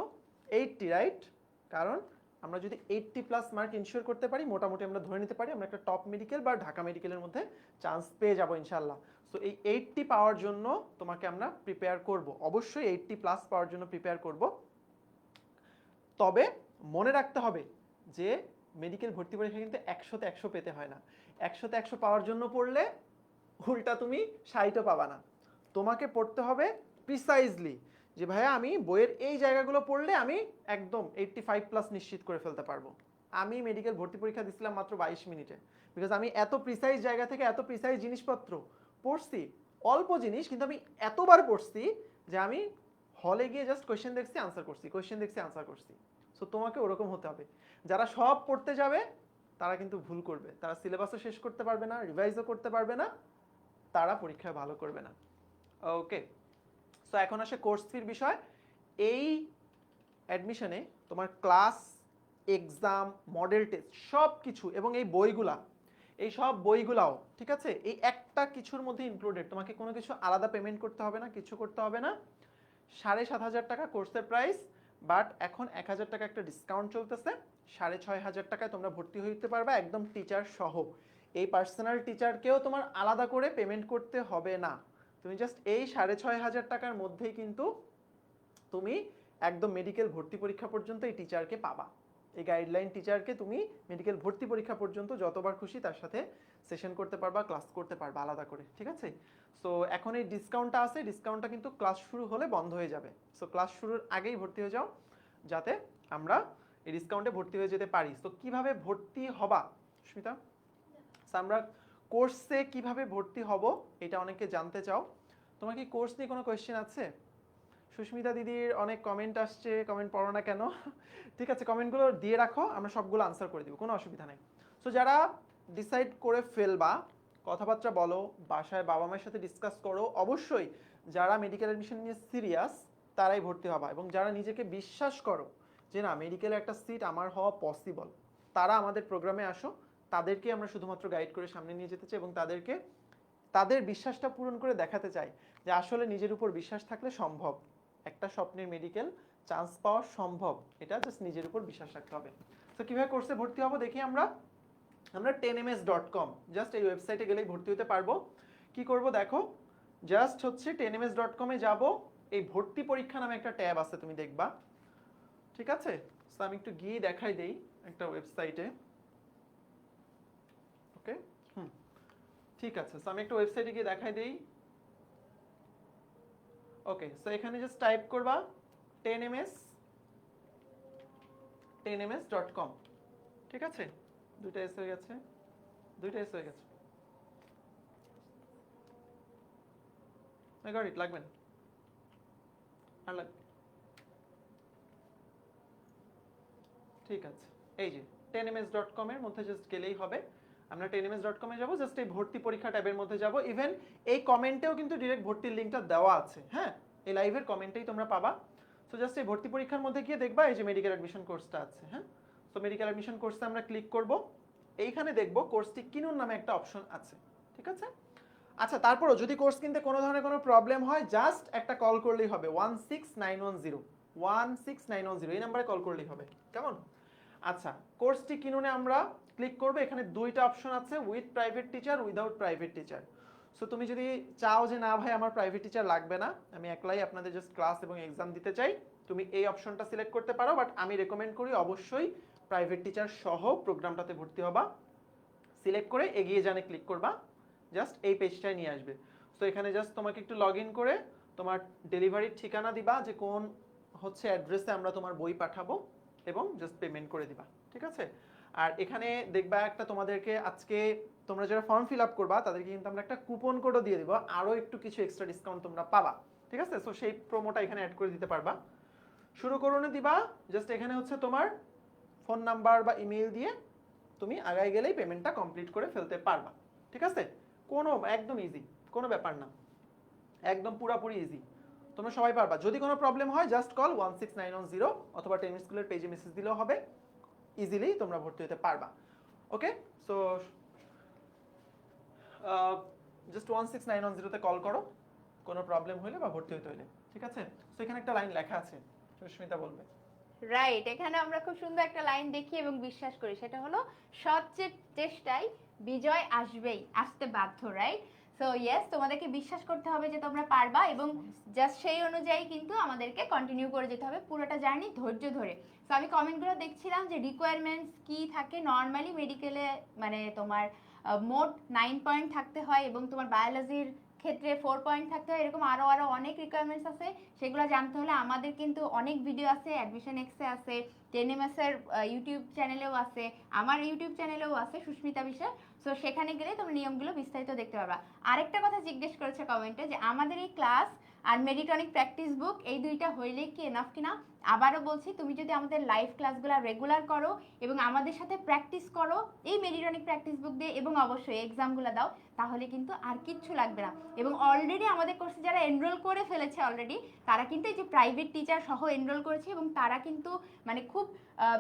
80, রাইট? কারণ আমরা যদি 80+ মার্ক ইনশিওর করতে পারি, মোটামুটি আমরা ধরে নিতে পারি আমরা একটা টপ মেডিকেল বা ঢাকা মেডিকেলের মধ্যে চান্স পেয়ে যাবো ইনশাল্লাহ। সো এই 80 পাওয়ার জন্য তোমাকে আমরা প্রিপেয়ার করব, অবশ্যই 80+ পাওয়ার জন্য প্রিপেয়ার করব। তবে মনে রাখতে হবে যে মেডিকেল ভর্তি পরীক্ষা কিন্তু 100তে 100 পেতে হয় না। 100তে 100 পাওয়ার জন্য পড়লে উল্টা তুমি 60ও পাবা না। তোমাকে পড়তে হবে প্রিসাইজলি যে ভাইয়া আমি বইয়ের এই জায়গাগুলো পড়লে আমি একদম 85+ নিশ্চিত করে ফেলতে পারবো। আমি মেডিকেল ভর্তি পরীক্ষা দিছিলাম মাত্র 22 মিনিটে, বিকজ আমি এত প্রিসাইজ জায়গা থেকে এত প্রিসাইজ জিনিসপত্র পড়ছি। অল্প জিনিস কিন্তু আমি এতবার পড়ছি যে আমি হলে গিয়ে জাস্ট কোয়েশ্চেন দেখছি আনসার করছি, কোয়েশ্চেন দেখছি আনসার করছি। সো তোমাকে ওরকম হতে হবে। যারা সব পড়তে যাবে তারা কিন্তু ভুল করবে, তারা সিলেবাসও শেষ করতে পারবে না, রিভাইজও করতে পারবে না, তারা পরীক্ষায় ভালো করবে না। ওকে, সো এখন আসে কোর্স ফির বিষয়। এই অ্যাডমিশনে তোমার ক্লাস, এক্সাম, মডেল টেস্ট সব কিছু, এবং এই বইগুলা, এই সব বইগুলাও, ঠিক আছে, এই একটা কিছুর মধ্যে ইনক্লুডেড। তোমাকে কোনো কিছু আলাদা পেমেন্ট করতে হবে না, কিছু করতে হবে না। 7,500 টাকা কোর্সের প্রাইস, বাট এখন 1,000 টাকা একটা ডিসকাউন্ট চলতেছে, 6,500 টাকায় তোমরা ভর্তি হইতে পারবে একদম টিচার সহ। এই পার্সোনাল টিচারকেও তোমার আলাদা করে পেমেন্ট করতে হবে না। তুমি জাস্ট এই 6,500 টাকার মধ্যেই কিন্তু তুমি একদম মেডিকেল ভর্তি পরীক্ষা পর্যন্ত এই টিচারকে পাবা। এই গাইডলাইন টিচারকে তুমি মেডিকেল ভর্তি পরীক্ষা পর্যন্ত যতবার খুশি তার সাথে সেশন করতে পারবা, ক্লাস করতে পারবা আলাদা করে, ঠিক আছে? সো এখন এই ডিসকাউন্টটা আছে, ডিসকাউন্টটা কিন্তু ক্লাস শুরু হলে বন্ধ হয়ে যাবে। সো ক্লাস শুরুর আগেই ভর্তি হয়ে যাও যাতে আমরা এই ডিসকাউন্টে ভর্তি হয়ে যেতে পারি। তো কিভাবে ভর্তি হবা সুস্মিতা? আমরা কোর্সে কিভাবে ভর্তি হব এটা অনেকে জানতে চাও। তোমার কি কোর্স নিয়ে কোনো কোয়েশ্চেন আছে? সুস্মিতা দিদির অনেক কমেন্ট আসছে, কমেন্ট পড়ো না কেন? ঠিক আছে, কমেন্টগুলো দিয়ে রাখো, আমরা সবগুলো আনসার করে দিব, কোনো অসুবিধা নেই। সো যারা ডিসাইড করে ফেলবা, কথাবার্তা বলো, বাসায় বাবা মায়ের সাথে ডিসকাস করো। অবশ্যই যারা মেডিকেল অ্যাডমিশন নিয়ে সিরিয়াস তারাই ভর্তি হবা, এবং যারা নিজেকে বিশ্বাস করো যে না মেডিকেলে একটা সিট আমার হওয়া পসিবল, তারা আমাদের প্রোগ্রামে আসো। তাদেরকে আমরা শুধুমাত্র গাইড করে সামনে নিয়ে যেতে চাই, এবং তাদেরকে তাদের বিশ্বাসটা পূরণ করে দেখাতে চাই যে আসলে নিজের উপর বিশ্বাস থাকলে সম্ভব, একটা স্বপ্নের মেডিকেল চান্স পাওয়া সম্ভব। এটা জাস্ট নিজের উপর বিশ্বাস রাখতে হবে। তো কীভাবে কোর্সে ভর্তি হবো দেখি আমরা 10ms.com, জাস্ট এই ওয়েবসাইটে গেলেই ভর্তি হতে পারবো। কি করব দেখো, জাস্ট হচ্ছে 10ms.com-এ যাব, এই ভর্তি পরীক্ষা নামে একটা ট্যাব আছে তুমি দেখবা, ঠিক আছে? সো আমি একটু গিয়ে দেখাই দেই একটা ওয়েবসাইটে। ওকে, ঠিক আছে, সো আমি একটা ওয়েবসাইটে গিয়ে দেখাই দেই। ওকে, সো এখানে জাস্ট টাইপ করবা 10ms.com, ঠিক আছে? দুইটা এস হয়ে গেছে, দুইটা এস হয়ে গেছে। I got it, লাগবে না আর লাগবে। ঠিক আছে, এই যে 10ms.com এর মধ্যে জাস্ট গেলেই হবে। আমরা 10ms.com-এ যাবো, জাস্ট এই ভর্তি পরীক্ষা ট্যাবের মধ্যে যাব। ইভেন এই কমেন্টেও কিন্তু ডিরেক্ট ভর্তির লিঙ্কটা দেওয়া আছে, হ্যাঁ, এই লাইভের কমেন্টেই তোমরা পাবা। সো জাস্ট এই ভর্তি পরীক্ষার মধ্যে গিয়ে দেখবা এই যে মেডিকেল অ্যাডমিশন কোর্সটা আছে, হ্যাঁ। সো মেডিকেল অ্যাডমিশন কোর্সে আমরা ক্লিক করব, এইখানে দেখবো কোর্সটি কিনুন নামে একটা অপশন আছে, ঠিক আছে? আচ্ছা, তারপরও যদি কোর্স কিনতে কোনো ধরনের কোনো প্রবলেম হয় জাস্ট একটা কল করলেই হবে 16910, 16910 এই নাম্বারে কল করলেই হবে, কেমন? আচ্ছা, কোর্সটি কিনুনে আমরা ক্লিক করব, এখানে দুইটা অপশন আছে, with private teacher, without private teacher. So তুমি যদি চাও যে না ভাই আমার প্রাইভেট টিচার লাগবে না, আমি একলাই আপনাদের জাস্ট ক্লাস এবং এক্সাম দিতে চাই, তুমি এই অপশনটা সিলেক্ট করতে পারো, বাট আমি রেকমেন্ড করি অবশ্যই প্রাইভেট টিচার সহ প্রোগ্রামটাতে ভর্তি হবা। সিলেক্ট করে এগিয়ে জানে ক্লিক করবা, জাস্ট এই পেজটায় নিয়ে আসবে। সো এখানে জাস্ট তোমাকে একটু লগ ইন করে তোমার ডেলিভারির ঠিকানা দিবা, যে কোন হচ্ছে অ্যাড্রেসে আমরা তোমার বই পাঠাবো, এবং জাস্ট পেমেন্ট করে দিবা, ঠিক আছে? আর এখানে দেখবা একটা তোমাদেরকে আজকে তোমরা যারা ফর্ম ফিল আপ করবা তাদেরকে কিন্তু আমরা একটা কুপন কোডও দিয়ে দিব, আরও একটু কিছু এক্সট্রা ডিসকাউন্ট তোমরা পাবা, ঠিক আছে? সো সেই প্রোমোটা এখানে অ্যাড করে দিতে পারবা। শুরু করুনে দিবা, জাস্ট এখানে হচ্ছে তোমার ফোন নাম্বার বা ইমেল দিয়ে তুমি আগায় গেলেই পেমেন্টটা কমপ্লিট করে ফেলতে পারবা, ঠিক আছে? কোনো একদম ইজি, কোনো ব্যাপার না, একদম পুরাপুরি ইজি, তোমরা সবাই পারবা। যদি কোনো প্রবলেম হয় জাস্ট কল 16910 অথবা টেনিস স্কুলের পেজে মেসেজ দিলেও হবে, ইজিলি তোমরা ভর্তি হতে পারবা। ওকে, সো জাস্ট 16910 কল করো কোনো প্রবলেম হলে বা ভর্তি হতে হলে, ঠিক আছে? সো এখানে একটা লাইন লেখা আছে, সুস্মিতা বলবে। রাইট, এখানে আমরা খুব সুন্দর একটা লাইন দেখি এবং বিশ্বাস করি, সেটা হলো সৎ চেষ্টায় বিজয় আসবেই, আসতে বাধ্য, রাইট? সো ইয়েস, তোমাদেরকে বিশ্বাস করতে হবে যে তোমরা পারবা, এবং জাস্ট সেই অনুযায়ী কিন্তু আমাদেরকে কন্টিনিউ করে যেতে হবে পুরোটা জার্নি ধৈর্য ধরে। সো আমি কমেন্টগুলো দেখছিলাম যে রিকোয়ারমেন্টস কি থাকে নর্মালি মেডিকেলে, মানে তোমার মোট 9 পয়েন্ট থাকতে হয়, এবং তোমার বায়োলজির ক্ষেত্রে 4 পয়েন্ট থাকতে হয়, এরকম আরও অনেক রিকোয়ারমেন্টস আছে। সেগুলো জানতে হলে আমাদের কিন্তু অনেক ভিডিও আছে, অ্যাডমিশন এক্সে আছে, টেনএমএস এর ইউটিউব চ্যানেলেও আছে, আমার ইউটিউব চ্যানেলেও আছে সুস্মিতা বিশ্বাস। সো সেখানে গেলে তোমরা নিয়মগুলো বিস্তারিত দেখতে পারবা। আরেকটা কথা জিজ্ঞেস করেছে কমেন্টে যে আমাদের এই ক্লাস আর মেডিটনিক প্র্যাকটিস বুক এই দুইটা হইলেই কি এনাফ কিনা। আবারও বলছি, তুমি যদি আমাদের লাইভ ক্লাসগুলো রেগুলার করো এবং আমাদের সাথে প্র্যাকটিস করো এই মেডিটনিক প্র্যাকটিস বুক দিয়ে, এবং অবশ্যই এক্সামগুলো দাও, তাহলে কিন্তু আর কিচ্ছু লাগবে না। এবং অলরেডি আমাদের কোর্সে যারা এনরোল করে ফেলেছে অলরেডি, তারা কিন্তু এই যে প্রাইভেট টিচার সহ এনরোল করেছে, এবং তারা কিন্তু মানে খুব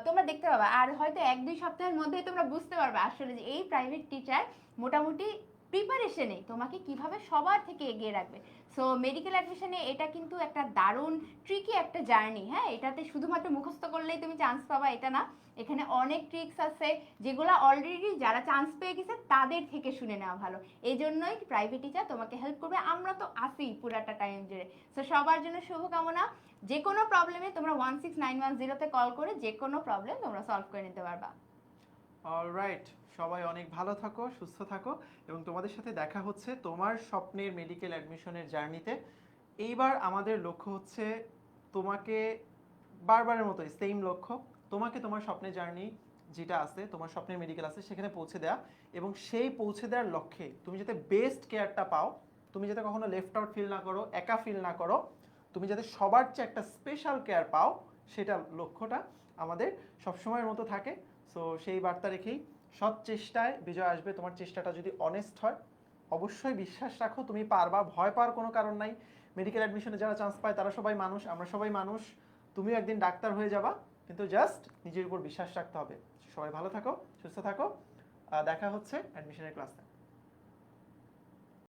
তোমরা দেখতে পাবা, আর হয়তো 1-2 সপ্তাহের মধ্যে তোমরা বুঝতে পারবে আসলে যে এই প্রাইভেট টিচার মোটামুটি প্রিপারেশনে তোমাকে কিভাবে সবার থেকে এগিয়ে রাখবে। সো মেডিকেল অ্যাডমিশনে এটা কিন্তু একটা দারুণ ট্রিকি একটা জার্নি। হ্যাঁ, এটাতে শুধুমাত্র মুখস্থ করলেই তুমি চান্স পাবা এটা না, এখানে অনেক ট্রিক্স আছে যেগুলো অলরেডি যারা চান্স পেয়ে গেছে তাদের থেকে শুনে নেওয়া ভালো। এই জন্যই প্রাইভেট টিচার তোমাকে হেল্প করবে, আমরা তো আসি পুরাটা টাইম জুড়ে। সো সবার জন্য শুভকামনা। যে কোনো প্রবলেমে তোমরা 16910-তে কল করে যে কোনো প্রবলেম তোমরা সলভ করে নিতে পারবা। অলরাইট, সবাই অনেক ভালো থাকো, সুস্থ থাকো, এবং তোমাদের সাথে দেখা হচ্ছে তোমার স্বপ্নের মেডিকেল অ্যাডমিশনের জার্নিতে। এইবার আমাদের লক্ষ্য হচ্ছে তোমাকে বারবারের মতোই সেম লক্ষ্য, তোমাকে তোমার স্বপ্নের জার্নি যেটা আছে, তোমার স্বপ্নের মেডিকেল আছে সেখানে পৌঁছে দেওয়া, এবং সেই পৌঁছে দেওয়ার লক্ষ্যে তুমি যাতে বেস্ট কেয়ারটা পাও, তুমি যাতে কখনো লেফট আউট ফিল না করো, একা ফিল না করো, তুমি যাতে সবার চেয়ে একটা স্পেশাল কেয়ার পাও, সেটা লক্ষ্যটা আমাদের সবসময়ের মতো থাকে। সো সেই বার্তা রেখেই সৎ চেষ্টায় বিজয় আসবে। তোমার চেষ্টাটা যদি অনেস্ট হয়, অবশ্যই বিশ্বাস রাখো তুমি পারবা, ভয় পাওয়ার কোনো কারণ নাই। মেডিকেল অ্যাডমিশনে যারা চান্স পায় তারা সবাই মানুষ, আমরা সবাই মানুষ, তুমিও একদিন ডাক্তার হয়ে যাবা, কিন্তু জাস্ট নিজের উপর বিশ্বাস রাখতে হবে। সবাই ভালো থাকো, সুস্থ থাকো, দেখা হচ্ছে অ্যাডমিশনের ক্লাসে।